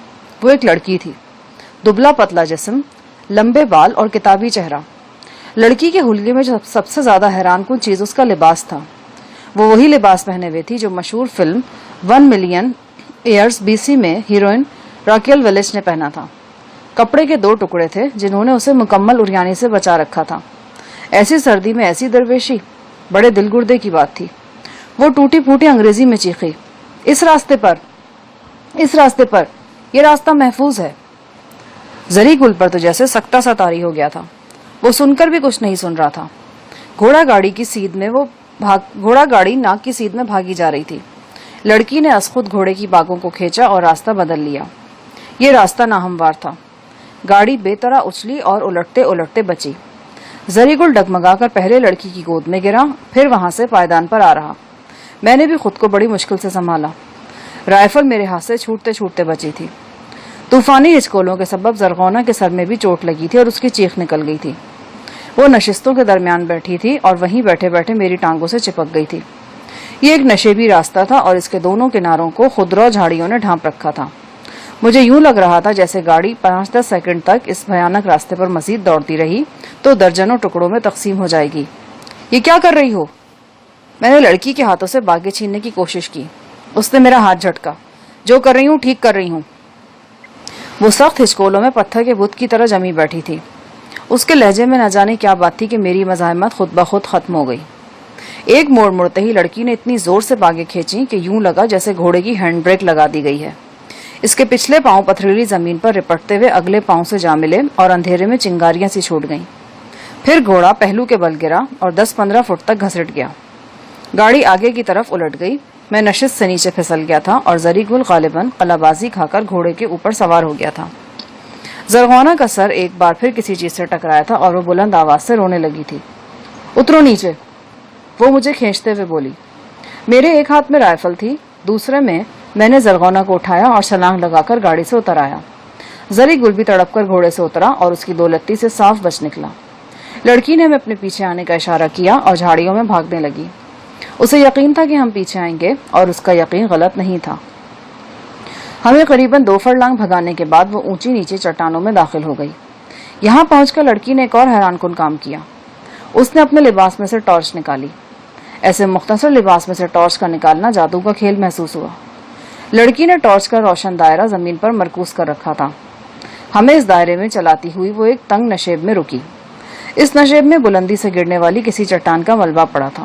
وہ ایک لڑکی تھی، دبلا پتلا جسم، لمبے بال اور کتابی چہرہ۔ لڑکی کے حلیے میں سب سے زیادہ حیران کن چیز اس کا لباس تھا۔ وہ وہی لباس پہنے ہوئے تھی جو مشہور فلم 1 ملین ایئرز BC میں ہیروئن راکیل ویلچ نے پہنا تھا۔ کپڑے کے 2 ٹکڑے تھے جنہوں نے اسے مکمل اریانی سے بچا رکھا تھا۔ ایسی سردی میں ایسی درویشی، بڑے دل گردے کی بات تھی۔ وہ ٹوٹی پھوٹی انگریزی میں چیخی، اس راستے پر، یہ راستہ محفوظ ہے۔ زری گل پر تو جیسے سکتہ سا طاری ہو گیا تھا۔ وہ سن کر بھی کچھ نہیں سن رہا تھا۔ گھوڑا گاڑی ناک کی سیدھ میں بھاگی جا رہی تھی۔ لڑکی نے از خود گھوڑے کی باگوں کو کھینچا اور راستہ بدل لیا۔ یہ راستہ ناہموار تھا۔ گاڑی بے طرح اچھلی اور الٹتے الٹتے بچی۔ زری گل ڈگمگا کر پہلے لڑکی کی گود میں گرا، پھر وہاں سے پائیدان پر آ رہا۔ میں نے بھی خود کو بڑی مشکل سے سنبھالا۔ رائفل میرے ہاتھ سے چھوٹتے چھوٹتے بچی تھی۔ طوفانی ہچکولوں کے سبب زرغونہ کے سر میں بھی چوٹ لگی تھی اور اس کی چیخ نکل گئی تھی۔ وہ نشستوں کے درمیان بیٹھی تھی اور وہیں بیٹھے بیٹھے میری ٹانگوں سے چپک گئی تھی۔ یہ ایک نشیبی راستہ تھا اور اس کے دونوں کناروں کو خضرا جھاڑیوں نے ڈھانپ رکھا تھا۔ مجھے یوں لگ رہا تھا جیسے گاڑی 5-10 سیکنڈ تک اس بھیانک راستے پر مزید دوڑتی رہی تو درجنوں ٹکڑوں میں تقسیم ہو جائے گی۔ یہ کیا کر رہی ہو؟ میں نے لڑکی کے ہاتھوں سے باگیں چھیننے کی کوشش کی۔ اس نے میرا ہاتھ جھٹکا۔ جو کر رہی ہوں ٹھیک کر رہی ہوں۔ وہ سخت ہچکولوں میں پتھر کے بت کی طرح جمی بیٹھی تھی۔ اس کے لہجے میں نہ جانے کیا بات تھی کہ میری مزاحمت خود بخود ختم ہو گئی۔ ایک موڑ مڑتے ہی لڑکی نے اتنی زور سے باگیں کھینچی کہ یوں لگا جیسے گھوڑے کی ہینڈ بریک لگا دی گئی ہے۔ اس کے پچھلے پاؤں پتھریلی زمین پر رپٹتے ہوئے اگلے پاؤں سے جا ملے اور اندھیرے میں چنگاریاں سی چھوٹ گئیں۔ پھر گھوڑا پہلو کے بل گرا اور 10-15 فٹ تک گھسٹ گیا۔ گاڑی آگے کی طرف الٹ گئی۔ میں نشست سے نیچے پھسل گیا تھا اور زری گل غالباً قلع بازی کھا کر گھوڑے کے اوپر سوار ہو گیا تھا۔ زرغونہ کا سر ایک بار پھر کسی چیز سے ٹکرایا تھا اور وہ بلند آواز سے رونے لگی تھی۔ اترو نیچے، وہ مجھے کھینچتے ہوئے بولی۔ میرے ایک ہاتھ میں رائفل تھی، دوسرے میں نے زرغونہ کو اٹھایا اور چھلانگ لگا کر گاڑی سے اتر آیا۔ زری گل بھی تڑپ کر گھوڑے سے اترا اور اس کی 2 لتی سے صاف بچ نکلا۔ لڑکی نے ہمیں اپنے پیچھے آنے کا اشارہ کیا اور جھاڑیوں میں بھاگنے لگی۔ اسے یقین تھا کہ ہم پیچھے آئیں گے اور اس کا یقین غلط نہیں تھا۔ ہمیں قریباً 2 فرلانگ بھگانے کے بعد وہ اونچی نیچے چٹانوں میں داخل ہو گئی۔ یہاں پہنچ کر لڑکی نے ایک اور حیران کن کام کیا۔ اس نے اپنے لباس میں سے ٹارچ نکالی۔ ایسے مختصر لباس میں سے ٹارچ کا نکالنا جادو کا کھیل محسوس ہوا۔ لڑکی نے ٹارچ کا روشن دائرہ زمین پر مرکوز کر رکھا تھا۔ ہمیں اس دائرے میں چلاتی ہوئی وہ ایک تنگ نشیب میں رکی۔ اس نشیب میں بلندی سے گرنے والی کسی چٹان کا ملبہ پڑا تھا۔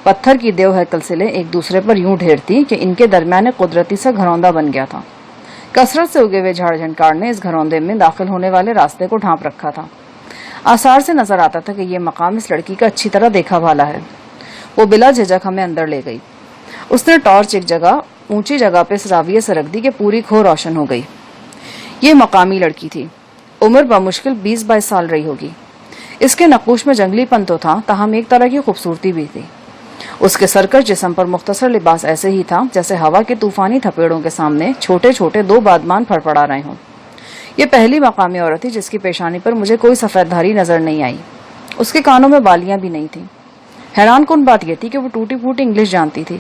پتھر کی دیو ہیکل سلیں ایک دوسرے پر یوں ڈھیر تھی کہ ان کے درمیان ایک قدرتی سا گھروندہ بن گیا تھا۔ کثرت سے اگے ہوئے جھاڑ جھنکاڑ نے اس گھروندے میں داخل ہونے والے راستے کو ڈھانپ رکھا تھا۔ آثار سے نظر آتا تھا کہ یہ مقام اس لڑکی کا اچھی طرح دیکھا بھالا ہے۔ وہ بلا جھجک ہمیں اندر لے گئی۔ اس نے ٹارچ ایک اونچی جگہ پہ اس راویے سے رکھ دی کہ پوری کھو روشن ہو گئی۔ یہ مقامی لڑکی تھی۔ عمر بمشکل 20-22 سال رہی ہوگی۔ اس کے نقوش میں جنگلی پن تو تھا، تاہم ایک طرح کی خوبصورتی بھی تھی۔ اس کے سرکش جسم پر مختصر لباس ایسے ہی تھا جیسے ہوا کے طوفانی تھپیڑوں کے سامنے چھوٹے چھوٹے 2 بادمان پھڑپڑا رہے ہوں۔ یہ پہلی مقامی عورت تھی جس کی پیشانی پر مجھے کوئی سفید دھاری نظر نہیں آئی۔ اس کے کانوں میں بالیاں بھی نہیں تھیں۔ حیران کن بات یہ تھی کہ وہ ٹوٹی پھوٹی انگلش جانتی تھی۔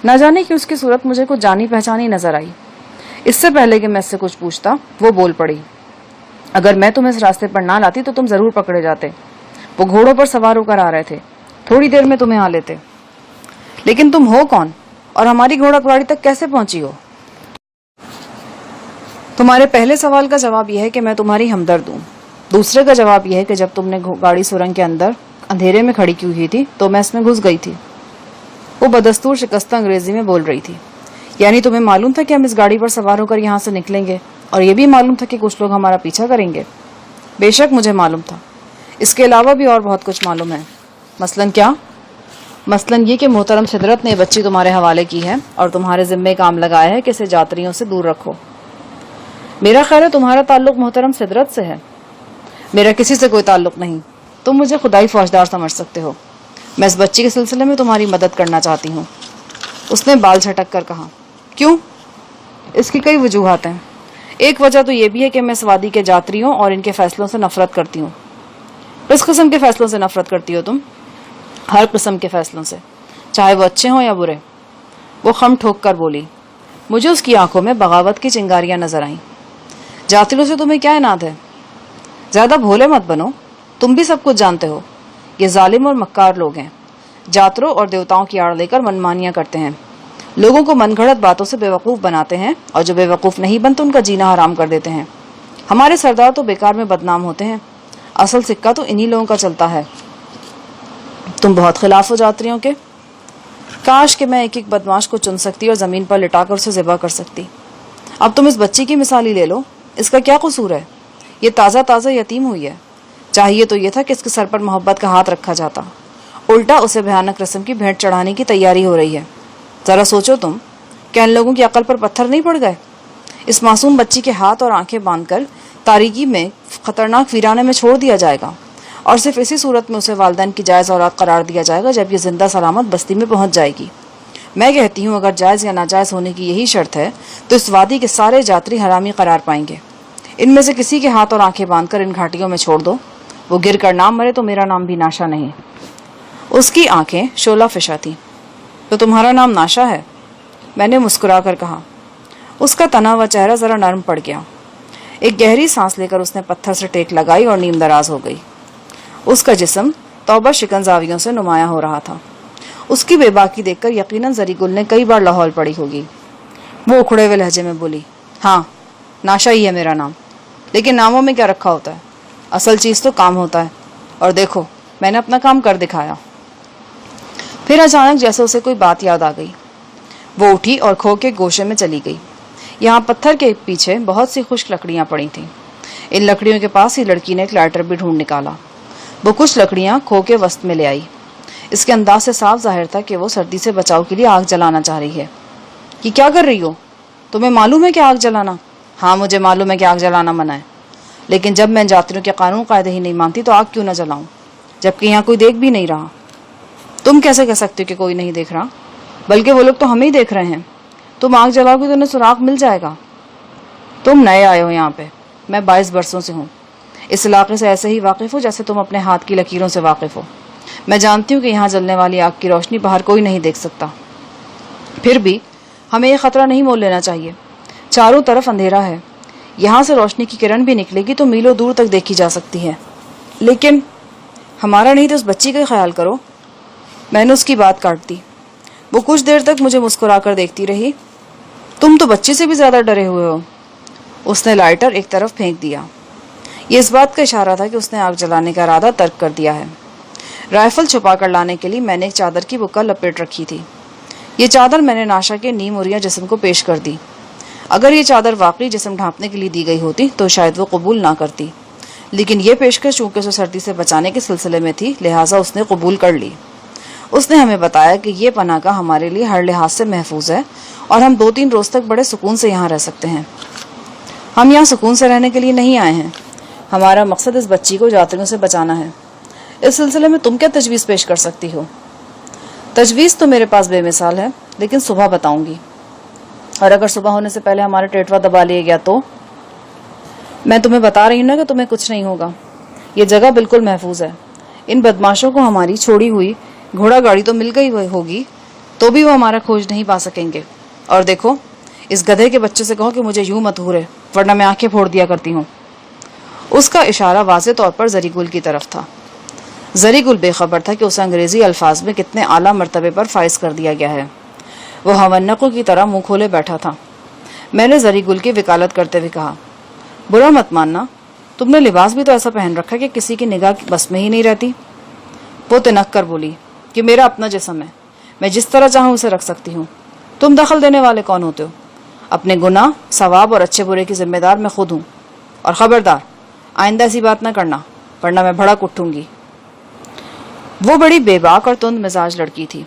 نہ جانے کہ اس کی صورت مجھے کچھ جانی پہچانی نظر آئی۔ اس سے پہلے کہ میں اس سے کچھ پوچھتا وہ بول پڑی، اگر میں تمہیں اس راستے پر نہ لاتی تو تم ضرور پکڑے جاتے۔ وہ گھوڑوں پر سوار ہو کر آ رہے تھے، تھوڑی دیر میں تمہیں آ لیتے۔ لیکن تم ہو کون اور ہماری گھوڑا گاڑی تک کیسے پہنچی ہو؟ تمہارے پہلے سوال کا جواب یہ ہے کہ میں تمہاری ہمدرد ہوں۔ دوسرے کا جواب یہ ہے کہ جب تم نے گاڑی سرنگ کے اندر اندھیرے میں کھڑی کی ہوئی تھی تو میں اس میں گھس گئی تھی۔ وہ بدستور شکستہ انگریزی میں بول رہی تھی۔ یعنی تمہیں معلوم تھا کہ ہم اس گاڑی پر سوار ہو کر یہاں سے نکلیں گے اور یہ بھی معلوم تھا کہ کچھ لوگ ہمارا پیچھا کریں گے؟ بے شک مجھے معلوم تھا۔ اس کے علاوہ بھی اور بہت کچھ معلوم ہے۔ مثلاً کیا؟ مثلاً یہ کہ محترم سدرت نے یہ بچی تمہارے حوالے کی ہے اور تمہارے ذمے کام لگایا ہے کہ اسے جاتریوں سے دور رکھو۔ میرا خیال ہے تمہارا تعلق محترم سدرت سے ہے، میرا کسی سے کوئی تعلق نہیں۔ تم مجھے خدائی فوجدار سمجھ سکتے ہو، میں اس بچی کے سلسلے میں تمہاری مدد کرنا چاہتی ہوں۔ اس نے بال جھٹک کر کہا۔ کیوں؟ اس کی کئی وجوہات ہیں۔ ایک وجہ تو یہ بھی ہے کہ میں اس وادی کے جاتریوں اور ان کے فیصلوں سے نفرت کرتی ہوں۔ کس قسم کے فیصلوں سے نفرت کرتی ہو تم؟ ہر قسم کے فیصلوں سے، چاہے وہ اچھے ہوں یا برے۔ وہ خم ٹھوک کر بولی۔ مجھے اس کی آنکھوں میں بغاوت کی چنگاریاں نظر آئیں۔ جاتریوں سے تمہیں کیا عناد ہے؟ زیادہ بھولے مت بنو، تم بھی سب کچھ جانتے ہو۔ یہ ظالم اور مکار لوگ ہیں، جاتروں اور دیوتاؤں کی آڑ لے کر منمانیاں کرتے ہیں، لوگوں کو من گھڑت باتوں سے بے وقوف بناتے ہیں، اور جو بے وقوف نہیں بنتے ان کا جینا حرام کر دیتے ہیں۔ ہمارے سردار تو بیکار میں بدنام ہوتے ہیں، اصل سکہ تو انہی لوگوں کا چلتا ہے۔ تم بہت خلاف ہو جاتریوں کے۔ کاش کہ میں ایک ایک بدماش کو چن سکتی اور زمین پر لٹا کر اسے ذبح کر سکتی۔ اب تم اس بچی کی مثال ہی لے لو، اس کا کیا قصور ہے؟ یہ تازہ یتیم ہوئی ہے، چاہیے تو یہ تھا کہ اس کے سر پر محبت کا ہاتھ رکھا جاتا، الٹا اسے بھیانک رسم کی بھینٹ چڑھانے کی تیاری ہو رہی ہے۔ ذرا سوچو تم، کیا ان لوگوں کی عقل پر پتھر نہیں پڑ گئے؟ اس معصوم بچی کے ہاتھ اور آنکھیں باندھ کر تاریکی میں خطرناک ویرانے میں چھوڑ دیا جائے گا، اور صرف اسی صورت میں اسے والدین کی جائز اولاد قرار دیا جائے گا جب یہ زندہ سلامت بستی میں پہنچ جائے گی۔ میں کہتی ہوں اگر جائز یا ناجائز ہونے کی یہی شرط ہے تو اس وادی کے سارے جاتری حرامی قرار پائیں گے۔ ان میں سے کسی کے ہاتھ اور آنکھیں باندھ کر ان گھاٹیوں میں چھوڑ دو، وہ گر کر نہ مرے تو میرا نام بھی ناشا نہیں۔ اس کی آنکھیں شعلہ فشاں تھیں۔ تو تمہارا نام ناشا ہے؟ میں نے مسکرا کر کہا۔ اس کا تنا ہوا چہرہ ذرا نرم پڑ گیا۔ ایک گہری سانس لے کر اس نے پتھر سے ٹیک لگائی اور نیم دراز ہو گئی۔ اس کا جسم توبہ شکن زاویوں سے نمایاں ہو رہا تھا۔ اس کی بے باکی دیکھ کر یقیناً زری گل نے کئی بار لاہور پڑی ہوگی۔ وہ اکھڑے ہوئے لہجے میں بولی، ہاں ناشا ہی ہے میرا نام، لیکن ناموں میں کیا رکھا ہوتا ہے؟ اصل چیز تو کام ہوتا ہے، اور دیکھو میں نے اپنا کام کر دکھایا۔ پھر اچانک جیسے اسے کوئی بات یاد آ گئی، وہ اٹھی اور کھو کے گوشے میں چلی گئی۔ یہاں پتھر کے پیچھے بہت سی خشک لکڑیاں پڑی تھیں۔ ان لکڑیوں کے پاس ہی لڑکی نے ایک لائٹر بھی ڈھونڈ نکالا۔ وہ کچھ لکڑیاں کھو کے وسط میں لے آئی۔ اس کے انداز سے صاف ظاہر تھا کہ وہ سردی سے بچاؤ کے لیے آگ جلانا چاہ رہی ہے۔ یہ کیا کر رہی ہو؟ تمہیں معلوم ہے کہ آگ جلانا؟ ہاں مجھے معلوم ہے کہ آگ جلانا منع ہے، لیکن جب میں جاتریوں کے قانون قاعدے ہی نہیں مانتی تو آگ کیوں نہ جلاؤں، جبکہ یہاں کوئی دیکھ بھی نہیں رہا۔ تم کیسے کہہ سکتے ہو کہ کوئی نہیں دیکھ رہا؟ بلکہ وہ لوگ تو ہمیں ہی دیکھ رہے ہیں۔ تم آگ جلاؤ گے تو انہیں سراغ مل جائے گا۔ تم نئے آئے ہو یہاں پہ، میں 22 برسوں سے ہوں، اس علاقے سے ایسے ہی واقف ہو جیسے تم اپنے ہاتھ کی لکیروں سے واقف ہو۔ میں جانتی ہوں کہ یہاں جلنے والی آگ کی روشنی باہر کوئی نہیں دیکھ سکتا، پھر بھی ہمیں یہ خطرہ نہیں مول لینا چاہیے۔ چاروں طرف اندھیرا ہے، یہاں سے روشنی کی کرن بھی نکلے گی تو میلوں دور تک دیکھی جا سکتی ہے، لیکن ہمارا نہیں تو اس بچی کا خیال کرو۔ میں نے اس کی بات کاٹ دی۔ وہ کچھ دیر تک مجھے مسکرا کر دیکھتی رہی۔ تم تو بچی سے بھی زیادہ ڈرے ہوئے ہو۔ اس نے لائٹر ایک طرف پھینک دیا۔ یہ اس بات کا اشارہ تھا کہ اس نے آگ جلانے کا ارادہ ترک کر دیا ہے۔ رائفل چھپا کر لانے کے لیے میں نے ایک چادر کی بکا لپیٹ رکھی تھی۔ یہ چادر میں نے ناشا کے نیم اوریا جسم کو پیش کر دی۔ اگر یہ چادر واقعی جسم ڈھانپنے کے لیے دی گئی ہوتی تو شاید وہ قبول نہ کرتی، لیکن یہ پیشکش چونکہ اسے سردی سے بچانے کے سلسلے میں تھی لہٰذا اس نے قبول کر لی۔ اس نے ہمیں بتایا کہ یہ پناہ گاہ ہمارے لیے ہر لحاظ سے محفوظ ہے اور ہم 2-3 روز تک بڑے سکون سے یہاں رہ سکتے ہیں۔ ہم یہاں سکون سے رہنے کے لیے نہیں آئے ہیں، ہمارا مقصد اس بچی کو جاتریوں سے بچانا ہے۔ اس سلسلے میں تم کیا تجویز پیش کر سکتی ہو؟ تجویز تو میرے پاس بے مثال ہے، لیکن صبح بتاؤں گی، اور اگر صبح ہونے سے پہلے ہمارا ٹیٹوا دبا لیا گیا تو؟ میں تمہیں بتا رہی ہوں نا کہ تمہیں کچھ نہیں ہوگا، یہ جگہ بالکل محفوظ ہے۔ ان بدماشوں کو ہماری چھوڑی ہوئی گھوڑا گاڑی تو مل گئی ہوگی تو بھی وہ ہمارا کھوج نہیں پا سکیں گے۔ اور دیکھو اس گدھے کے بچے سے کہو کہ مجھے یوں مت گھورے ورنہ میں آنکھیں پھوڑ دیا کرتی ہوں۔ اس کا اشارہ واضح طور پر زری گل کی طرف تھا۔ زری گل بے خبر تھا کہ اسے انگریزی الفاظ میں کتنے اعلیٰ مرتبے پر فائز کر دیا گیا ہے۔ وہ ہونقوں کی طرح منہ کھولے بیٹھا تھا۔ میں نے زری گل کی وکالت کرتے ہوئے کہا، برا مت ماننا، تم نے لباس بھی تو ایسا پہن رکھا کہ کسی کی نگاہ بس میں ہی نہیں رہتی۔ وہ تنک کر بولی کہ میرا اپنا جسم ہے، میں جس طرح چاہوں اسے رکھ سکتی ہوں، تم دخل دینے والے کون ہوتے ہو؟ اپنے گناہ، ثواب اور اچھے برے کی ذمہ دار میں خود ہوں، اور خبردار آئندہ ایسی بات نہ کرنا ورنہ میں بھڑک اٹھوں گی۔ وہ بڑی بےباک اور تند مزاج لڑکی تھی.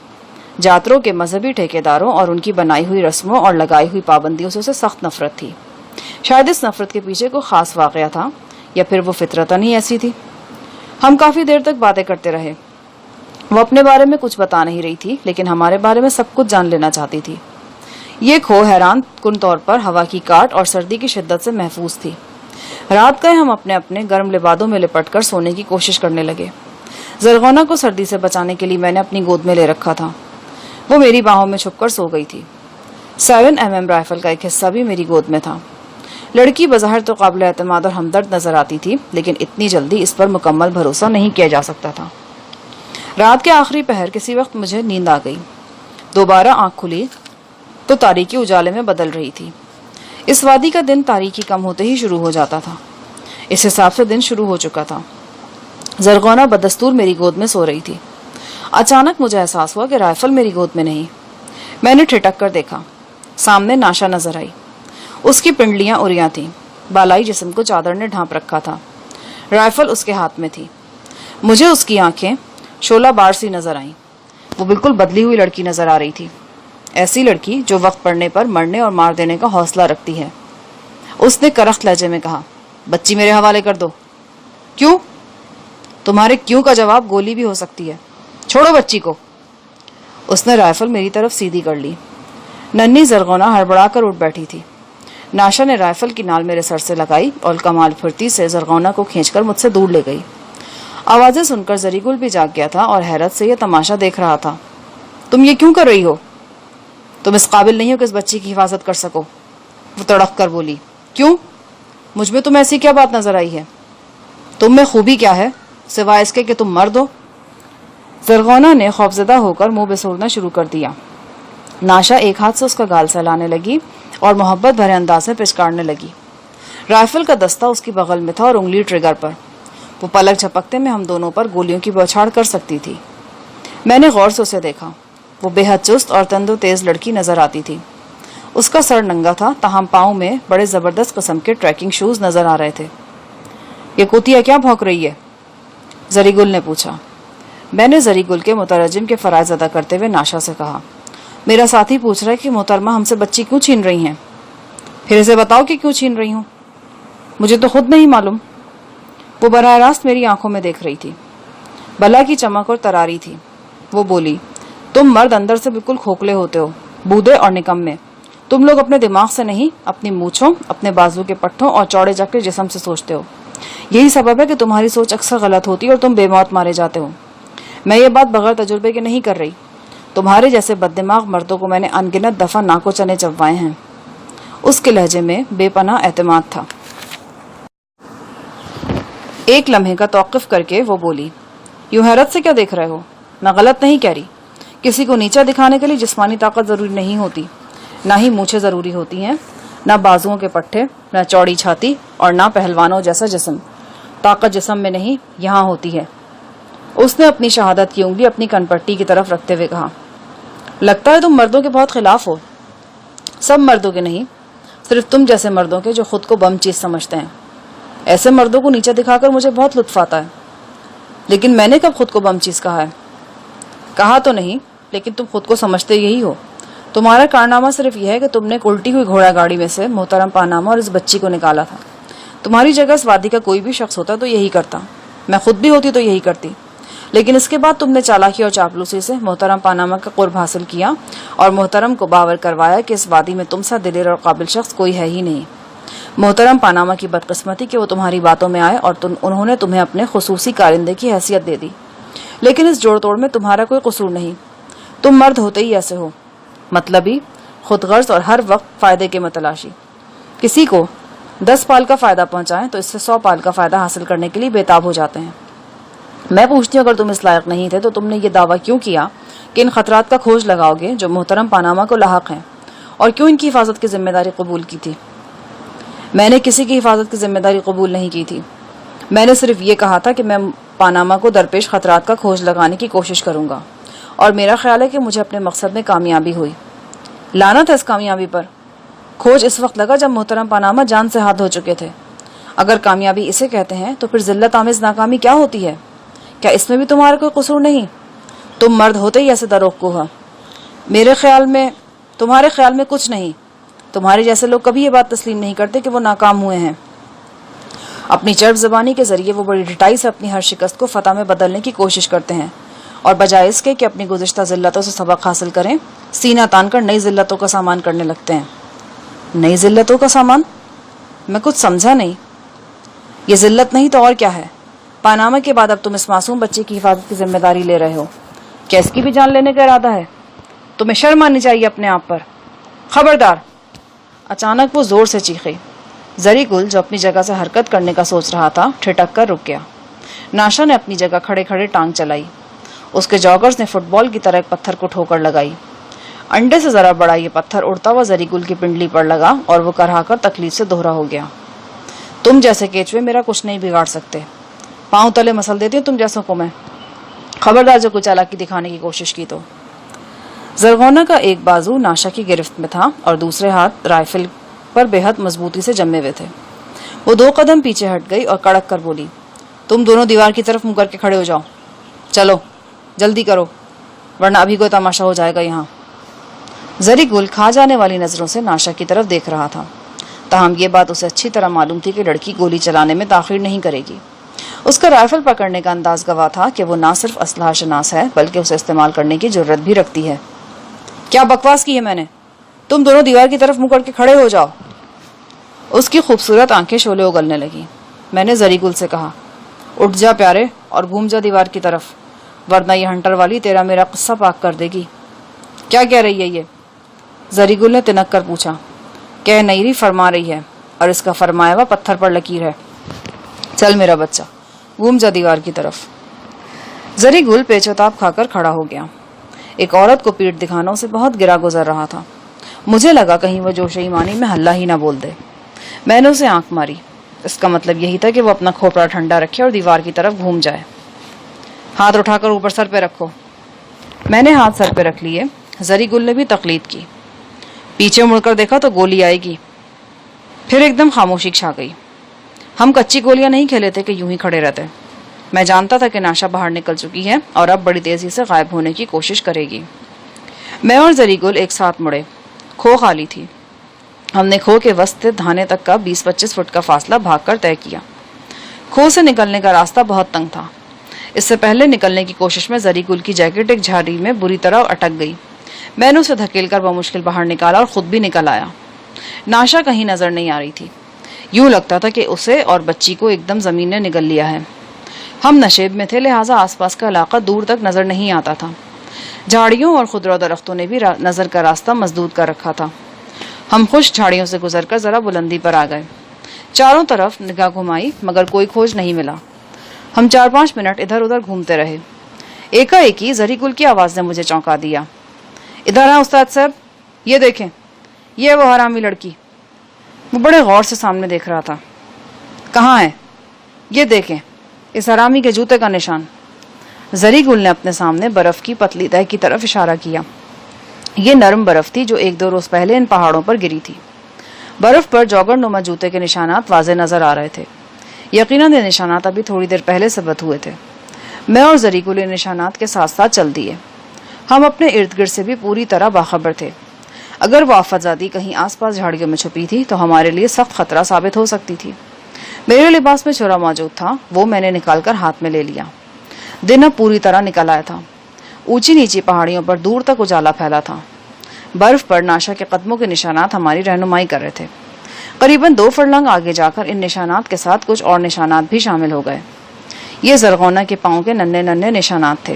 جاتروں کے مذہبی ٹھیکیداروں اور ان کی بنائی ہوئی رسموں اور لگائی ہوئی پابندیوں سے اسے سخت نفرت تھی. شاید اس نفرت کے پیچھے کوئی خاص واقعہ تھا یا پھر وہ فطرتاً ہی ایسی تھی. ہم کافی دیر تک باتیں کرتے رہے. وہ اپنے بارے میں کچھ بتا نہیں رہی تھی لیکن ہمارے بارے میں سب کچھ جان لینا چاہتی تھی. یہ کھو حیران کن طور پر ہوا کی کاٹ اور سردی کی شدت سے محفوظ تھی. رات گئے ہم اپنے اپنے گرم لبادوں میں لپٹ کر سونے کی کوشش کرنے لگے. زرغونہ کو سردی سے بچانے کے لیے میں نے اپنی گود میں لے رکھا تھا. وہ میری باہوں میں چھپ کر سو گئی تھی. 7mm رائفل کا ایک حصہ بھی میری گود میں تھا. لڑکی بظاہر تو قابل اعتماد اور ہمدرد نظر آتی تھی لیکن اتنی جلدی اس پر مکمل بھروسہ نہیں کیا جا سکتا تھا. رات کے آخری پہر کسی وقت مجھے نیند آ گئی. دوبارہ آنکھ کھلی تو تاریکی اجالے میں بدل رہی تھی. اس وادی کا دن تاریکی کم ہوتے ہی شروع ہو جاتا تھا. اس حساب سے دن شروع ہو چکا تھا. زرغونہ بدستور میری گود میں سو رہی تھی. اچانک مجھے احساس ہوا کہ رائفل میری گود میں نہیں. میں نے ٹھٹک کر دیکھا. سامنے ناشا نظر آئی. اس کی پنڈلیاں اریاں تھیں. بالائی جسم کو چادر نے ڈھانپ رکھا تھا. رائفل اس کے ہاتھ میں تھی. مجھے اس کی آنکھیں شعلہ بار سی نظر آئیں. وہ بالکل بدلی ہوئی لڑکی نظر آ رہی تھی. ایسی لڑکی جو وقت پڑنے پر مرنے اور مار دینے کا حوصلہ رکھتی ہے. اس نے کرخت لہجے میں کہا, بچی میرے حوالے کر دو. کیوں؟ تمہارے کیوں کا جواب گولی بھی ہو سکتی ہے. چھوڑو بچی کو. اس نے رائفل میری طرف سیدھی کر لی. ننھی زرغونہ ہڑبڑا کر اٹھ بیٹھی تھی. ناشا نے رائفل کی نال میرے سر سے لگائی اور کمال پھرتی سے زرغونہ کو کھینچ کر مجھ سے دور لے گئی. آوازیں سن کر زری گل بھی جاگ گیا تھا اور حیرت سے یہ تماشا دیکھ رہا تھا. تم یہ کیوں کر رہی ہو؟ تم اس قابل نہیں ہو کہ اس بچی کی حفاظت کر سکو. وہ تڑپ کر بولی. کیوں؟ مجھ میں تمہیں ایسی کیا بات نظر آئی ہے؟ تم میں خوبی کیا ہے سوائے اس کے کہ تم مرد ہو؟ زرغونہ نے خوفزدہ ہو کر منہ بسورنا شروع کر دیا. ناشا ایک ہاتھ سے اس کا گال سہلانے لگی اور محبت بھرے انداز سے پچکارنے لگی. رائفل کا دستہ اس کی بغل میں تھا اور انگلی ٹریگر پر. وہ پلک جھپکتے میں ہم دونوں پر گولیوں کی بوچھاڑ کر سکتی تھی. میں نے غور سے اسے دیکھا. وہ بے حد چست اور تند و تیز لڑکی نظر آتی تھی. اس کا سر ننگا تھا تاہم پاؤں میں بڑے زبردست قسم کے ٹریکنگ شوز نظر آ رہے تھے. یہ کوتیا کیا بھونک رہی ہے؟ زری گل نے پوچھا. میں نے زری گل کے مترجم کے فرائض ادا کرتے ہوئے ناشا سے کہا, میرا ساتھی پوچھ رہا ہے کہ محترمہ ہم سے بچی کیوں چھین رہی ہیں. پھر اسے بتاؤ کہ کیوں چھین رہی ہوں. مجھے تو خود نہیں معلوم. وہ براہ راست میری آنکھوں میں دیکھ رہی تھی. بلا کی چمک اور تراری تھی. وہ بولی, تم مرد اندر سے بالکل کھوکھلے ہوتے ہو, بودے اور نکمے. تم لوگ اپنے دماغ سے نہیں, اپنی مونچھوں, اپنے بازو کے پٹھوں اور چوڑے جکڑے جسم سے سوچتے ہو. یہی سبب ہے کہ تمہاری سوچ اکثر غلط ہوتی ہے اور تم بے موت مارے جاتے ہو. میں یہ بات بغیر تجربے کے نہیں کر رہی. تمہارے جیسے بد دماغ مردوں کو میں نے ان گنت دفعہ ناکو چنے چبوائے ہیں. اس کے لہجے میں بے پناہ اعتماد تھا. ایک لمحے کا توقف کر کے وہ بولی, یوں حیرت سے کیا دیکھ رہے ہو؟ میں غلط نہیں کہہ رہی. کسی کو نیچا دکھانے کے لیے جسمانی طاقت ضروری نہیں ہوتی, نہ ہی مونچھیں ضروری ہوتی ہیں, نہ بازوؤں کے پٹھے, نہ چوڑی چھاتی اور نہ پہلوانوں جیسا جسم. طاقت جسم میں نہیں, یہاں ہوتی ہے. اس نے اپنی شہادت کی انگلی اپنی کن پٹی کی طرف رکھتے ہوئے کہا, لگتا ہے تم مردوں کے بہت خلاف ہو. سب مردوں کے نہیں, صرف تم جیسے مردوں کے جو خود کو بم چیز سمجھتے ہیں. ایسے مردوں کو نیچے دکھا کر مجھے بہت لطف آتا ہے. لیکن میں نے کب خود کو بم چیز کہا ہے؟ کہا تو نہیں, لیکن تم خود کو سمجھتے یہی ہو. تمہارا کارنامہ صرف یہ ہے کہ تم نے الٹی ہوئی گھوڑا گاڑی میں سے محترم پانامہ اور اس بچی کو نکالا تھا. تمہاری جگہ اس وادی کا کوئی بھی شخص ہوتا تو یہی کرتا. میں خود بھی ہوتی تو یہی کرتی. لیکن اس کے بعد تم نے چالاکی اور چاپلوسی سے محترم پانامہ کا قرب حاصل کیا اور محترم کو باور کروایا کہ اس وادی میں تم سا دلیر اور قابل شخص کوئی ہے ہی نہیں. محترم پانامہ کی بدقسمتی کہ وہ تمہاری باتوں میں آئے اور انہوں نے تمہیں اپنے خصوصی کارندے کی حیثیت دے دی. لیکن اس جوڑ توڑ میں تمہارا کوئی قصور نہیں. تم مرد ہوتے ہی ایسے ہو, مطلبی, خود غرض اور ہر وقت فائدے کے متلاشی. کسی کو 10 پال کا فائدہ پہنچائیں تو اس سے 100 پال کا فائدہ حاصل کرنے کے لیے بےتاب ہو جاتے ہیں. میں پوچھتی ہوں, اگر تم اس لائق نہیں تھے تو تم نے یہ دعویٰ کیوں کیا کہ ان خطرات کا کھوج لگاؤ گے جو محترم پانامہ کو لاحق ہیں, اور کیوں ان کی حفاظت کی ذمہ داری قبول کی تھی؟ میں نے کسی کی حفاظت کی ذمہ داری قبول نہیں کی تھی. میں نے صرف یہ کہا تھا کہ میں پانامہ کو درپیش خطرات کا کھوج لگانے کی کوشش کروں گا, اور میرا خیال ہے کہ مجھے اپنے مقصد میں کامیابی ہوئی. لعنت ہے اس کامیابی پر. کھوج اس وقت لگا جب محترم پانامہ جان سے ہاتھ دھو چکے تھے. اگر کامیابی اسے کہتے ہیں تو پھر ذلت آمیز ناکامی کیا ہوتی ہے؟ کیا اس میں بھی تمہارا کوئی قصور نہیں؟ تم مرد ہوتے ہی ایسے دروغگو ہو۔ تمہارے خیال میں کچھ نہیں۔ تمہارے جیسے لوگ کبھی یہ بات تسلیم نہیں کرتے کہ وہ ناکام ہوئے ہیں۔ اپنی چرب زبانی کے ذریعے وہ بڑی ڈٹائی سے اپنی ہر شکست کو فتح میں بدلنے کی کوشش کرتے ہیں، اور بجائے اس کے کہ اپنی گزشتہ ذلتوں سے سبق حاصل کریں، سینہ تان کر نئی ذلتوں کا سامان کرنے لگتے ہیں۔ نئی ذلتوں کا سامان؟ میں کچھ سمجھا نہیں۔ یہ ذلت نہیں تو اور کیا ہے؟ پاناما کے بعد اب تم اس معصوم بچے کی حفاظت کی ذمہ داری لے رہے ہو۔ کیا اس کی بھی جان لینے کا ارادہ ہے؟ تمہیں شرم آنی چاہیے اپنے آپ پر۔ خبردار! اچانک وہ زور سے چیخے۔ زری گل جو اپنی جگہ سے حرکت کرنے کا سوچ رہا تھا ٹھٹک کر رک گیا۔ ناشا نے اپنی جگہ کھڑے کھڑے ٹانگ چلائی۔ اس کے جاگرز نے فٹ بال کی طرح ایک پتھر کو ٹھوکر لگائی۔ انڈے سے ذرا بڑا یہ پتھر اڑتا ہوا زری گل کی پنڈلی پر لگا اور وہ کرہا کر تکلیف سے دوہرا ہو گیا۔ تم جیسے کیچوے میرا کچھ نہیں بگاڑ سکتے۔ پاؤں تلے مسل دیتی ہوں تم جیسوں کو میں۔ خبردار جو کچھ چالاکی دکھانے کی کوشش کی تو۔ زرغونہ کا ایک بازو ناشا کی گرفت میں تھا اور دوسرے ہاتھ رائفل پر بے حد مضبوطی سے جمے ہوئے تھے۔ وہ 2 قدم پیچھے ہٹ گئی اور کڑک کر بولی، تم دونوں دیوار کی طرف منہ کر کے کھڑے ہو جاؤ۔ چلو جلدی کرو ورنہ ابھی کوئی تماشا ہو جائے گا یہاں۔ زری گل کھا جانے والی نظروں سے ناشا کی طرف دیکھ رہا تھا، تاہم یہ بات اسے اچھی طرح معلوم تھی کہ لڑکی گولی چلانے میں تاخیر نہیں کرے گی۔ اس کا رائفل پکڑنے کا انداز گواہ تھا کہ وہ نہ صرف اسلحہ شناس ہے بلکہ اسے استعمال کرنے کی جرت بھی رکھتی ہے۔ کیا بکواس کی ہے میں نے؟ تم دونوں دیوار کی طرف منہ کر کے کھڑے ہو جاؤ۔ اس کی خوبصورت آنکھیں شعلے اگلنے لگی۔ میں نے زری گل سے کہا، اٹھ جا پیارے اور گھوم جا دیوار کی طرف، ورنہ یہ ہنٹر والی تیرا میرا قصہ پاک کر دے گی۔ کیا کہہ رہی ہے یہ؟ زری گل نے تنک کر پوچھا۔ کہہ نہیں رہی، فرما رہی ہے، اور اس کا فرمایا ہوا پتھر پر لکیر ہے۔ چل میرا بچہ گھوم جا دیوار کی طرف۔ زری گل پیچ و تاب کھا کر کھڑا ہو گیا۔ ایک عورت کو پیٹ دکھانا اسے بہت گرا گزر رہا تھا۔ مجھے لگا کہیں وہ جوش ایمانی میں ہلا ہی نہ بول دے۔ میں نے اسے آنکھ ماری۔ اس کا مطلب یہی تھا کہ وہ اپنا کھوپڑا ٹھنڈا رکھے اور دیوار کی طرف گھوم جائے۔ ہاتھ اٹھا کر اوپر سر پہ رکھو۔ میں نے ہاتھ سر پہ رکھ لیے۔ زری گل نے بھی تقلید کی۔ پیچھے مڑ کر دیکھا تو گولی آئے گی۔ پھر ایک دم خاموشی چھا گئی۔ ہم کچی گولیاں نہیں کھیلے تھے کہ یوں ہی کھڑے رہتے۔ میں جانتا تھا کہ ناشا باہر نکل چکی ہے اور اب بڑی تیزی سے غائب ہونے کی کوشش کرے گی۔ میں اور زری گل ایک ساتھ مڑے۔ کھو خالی تھی۔ ہم نے کھو کے وسط دھانے تک کا 20-25 فٹ کا فاصلہ بھاگ کر طے کیا۔ کھو سے نکلنے کا راستہ بہت تنگ تھا۔ اس سے پہلے نکلنے کی کوشش میں زری گل کی جیکٹ ایک جھاڑی میں بری طرح اٹک گئی۔ میں نے اسے دھکیل کر بمشکل باہر نکالا اور خود بھی نکل آیا۔ ناشا کہیں نظر نہیں آ رہی تھی۔ یوں لگتا تھا کہ اسے اور بچی کو ایک دم زمین نے نگل لیا ہے۔ ہم نشیب میں تھے، لہٰذا آس پاس کا علاقہ دور تک نظر نہیں آتا تھا۔ جھاڑیوں اور خضرا درختوں نے بھی نظر کا راستہ مسدود کر رکھا تھا۔ ہم خشک جھاڑیوں سے گزر کر ذرا بلندی پر آ گئے۔ چاروں طرف نگاہ گھمائی مگر کوئی کھوج نہیں ملا۔ ہم 4-5 منٹ ادھر ادھر گھومتے رہے۔ ایک زری گل کی آواز نے مجھے چونکا دیا۔ ادھر ہیں استاد صاحب، یہ دیکھیں، یہ وہ حرامی لڑکی۔ وہ بڑے غور سے سامنے دیکھ رہا تھا۔ کہاں ہے؟ یہ دیکھیں، اس حرامی کے جوتے کا نشان۔ زری گل نے اپنے سامنے برف کی پتلی تہہ کی طرف اشارہ کیا۔ یہ نرم برف تھی جو 1-2 روز پہلے ان پہاڑوں پر گری تھی۔ برف پر جوگر نما جوتے کے نشانات واضح نظر آ رہے تھے۔ یقیناً یہ نشانات ابھی تھوڑی دیر پہلے ثبت ہوئے تھے۔ میں اور زری گل ان نشانات کے ساتھ ساتھ چل دیے۔ ہم اپنے ارد گرد سے بھی پوری طرح باخبر تھے۔ اگر وہ آفت زادی کہیں آس پاس جھاڑیوں میں چھپی تھی تو ہمارے لیے سخت خطرہ ثابت ہو سکتی تھی۔ میرے لباس میں چھرا موجود تھا، وہ میں نے نکال کر ہاتھ میں لے لیا۔ دن اب پوری طرح نکل آیا تھا۔ اونچی نیچی پہاڑیوں پر دور تک اجالا پھیلا تھا۔ برف پر ناشا کے قدموں کے نشانات ہماری رہنمائی کر رہے تھے۔ قریباً 2 فرلنگ آگے جا کر ان نشانات کے ساتھ کچھ اور نشانات بھی شامل ہو گئے۔ یہ زرغونہ کے پاؤں کے ننھے ننھے نشانات تھے۔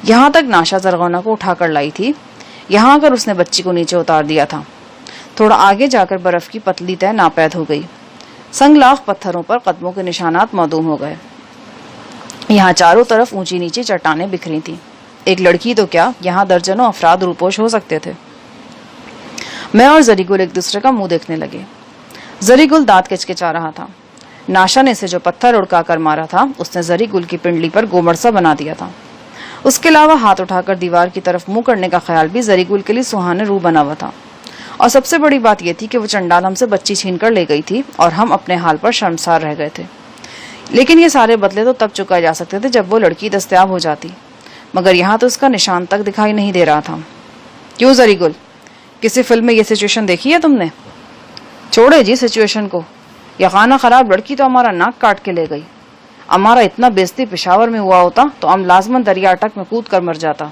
یہاں تک ناشا زرغونہ کو اٹھا کر لائی تھی، یہاں کر اس نے بچی کو نیچے اتار دیا تھا۔ تھوڑا آگے جا کر برف کی پتلی تہہ ناپید ہو گئی۔ سنگلاخ پتھروں پر قدموں کے نشانات معدوم ہو گئے۔ یہاں چاروں طرف اونچی نیچی چٹانیں بکھری تھیں۔ ایک لڑکی تو کیا، یہاں درجنوں افراد روپوش ہو سکتے تھے۔ میں اور زری گل ایک دوسرے کا منہ دیکھنے لگے۔ زری گل دانت کچکچا رہا تھا۔ ناشا نے اسے جو پتھر اڑکا کر مارا تھا اس نے زری گل کی پنڈلی پر گومڑ سا بنا دیا تھا۔ اس کے علاوہ ہاتھ اٹھا کر دیوار کی طرف منہ کرنے کا خیال بھی زری گل کے لیے سہانے روح بنا ہوا تھا۔ اور سب سے بڑی بات یہ تھی کہ وہ چنڈال ہم سے بچی چھین کر لے گئی تھی اور ہم اپنے حال پر شرمسار رہ گئے تھے۔ لیکن یہ سارے بدلے تو تب چکائے جا سکتے تھے جب وہ لڑکی دستیاب ہو جاتی، مگر یہاں تو اس کا نشان تک دکھائی نہیں دے رہا تھا۔ کیوں زری گل، کسی فلم میں یہ سچویشن دیکھی ہے تم نے؟ چھوڑے جی سچویشن کو، یہ خانہ خراب لڑکی تو ہمارا ناک کاٹ کے لے گئی۔ ہمارا اتنا بیزتی پشاور میں ہوا ہوتا تو ہم لازمن دریا اٹک میں کود کر مر جاتا۔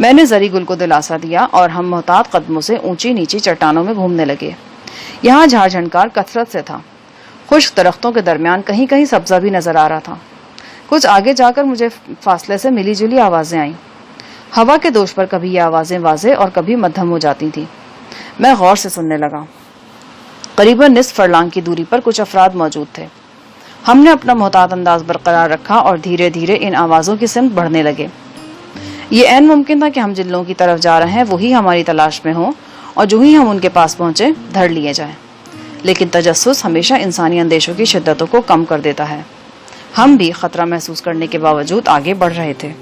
میں نے زری گل کو دلاسا دیا اور ہم محتاط قدموں سے اونچی نیچی چٹانوں میں گھومنے لگے۔ یہاں جھاڑ جھنکار کثرت سے تھا، خشک درختوں کے درمیان کہیں کہیں سبزہ بھی نظر آ رہا تھا۔ کچھ آگے جا کر مجھے فاصلے سے ملی جلی آوازیں آئیں۔ ہوا کے دوش پر کبھی یہ آوازیں واضح اور کبھی مدھم ہو جاتی تھیں۔ میں غور سے سننے لگا۔ قریباً نصف فرلانگ کی دوری پر کچھ افراد موجود تھے۔ ہم نے اپنا محتاط انداز برقرار رکھا اور دھیرے دھیرے ان آوازوں کی سمت بڑھنے لگے۔ یہ عین ممکن تھا کہ ہم جن لوگوں کی طرف جا رہے ہیں وہی ہماری تلاش میں ہوں، اور جو ہی ہم ان کے پاس پہنچے دھر لیے جائیں۔ لیکن تجسس ہمیشہ انسانی اندیشوں کی شدتوں کو کم کر دیتا ہے۔ ہم بھی خطرہ محسوس کرنے کے باوجود آگے بڑھ رہے تھے۔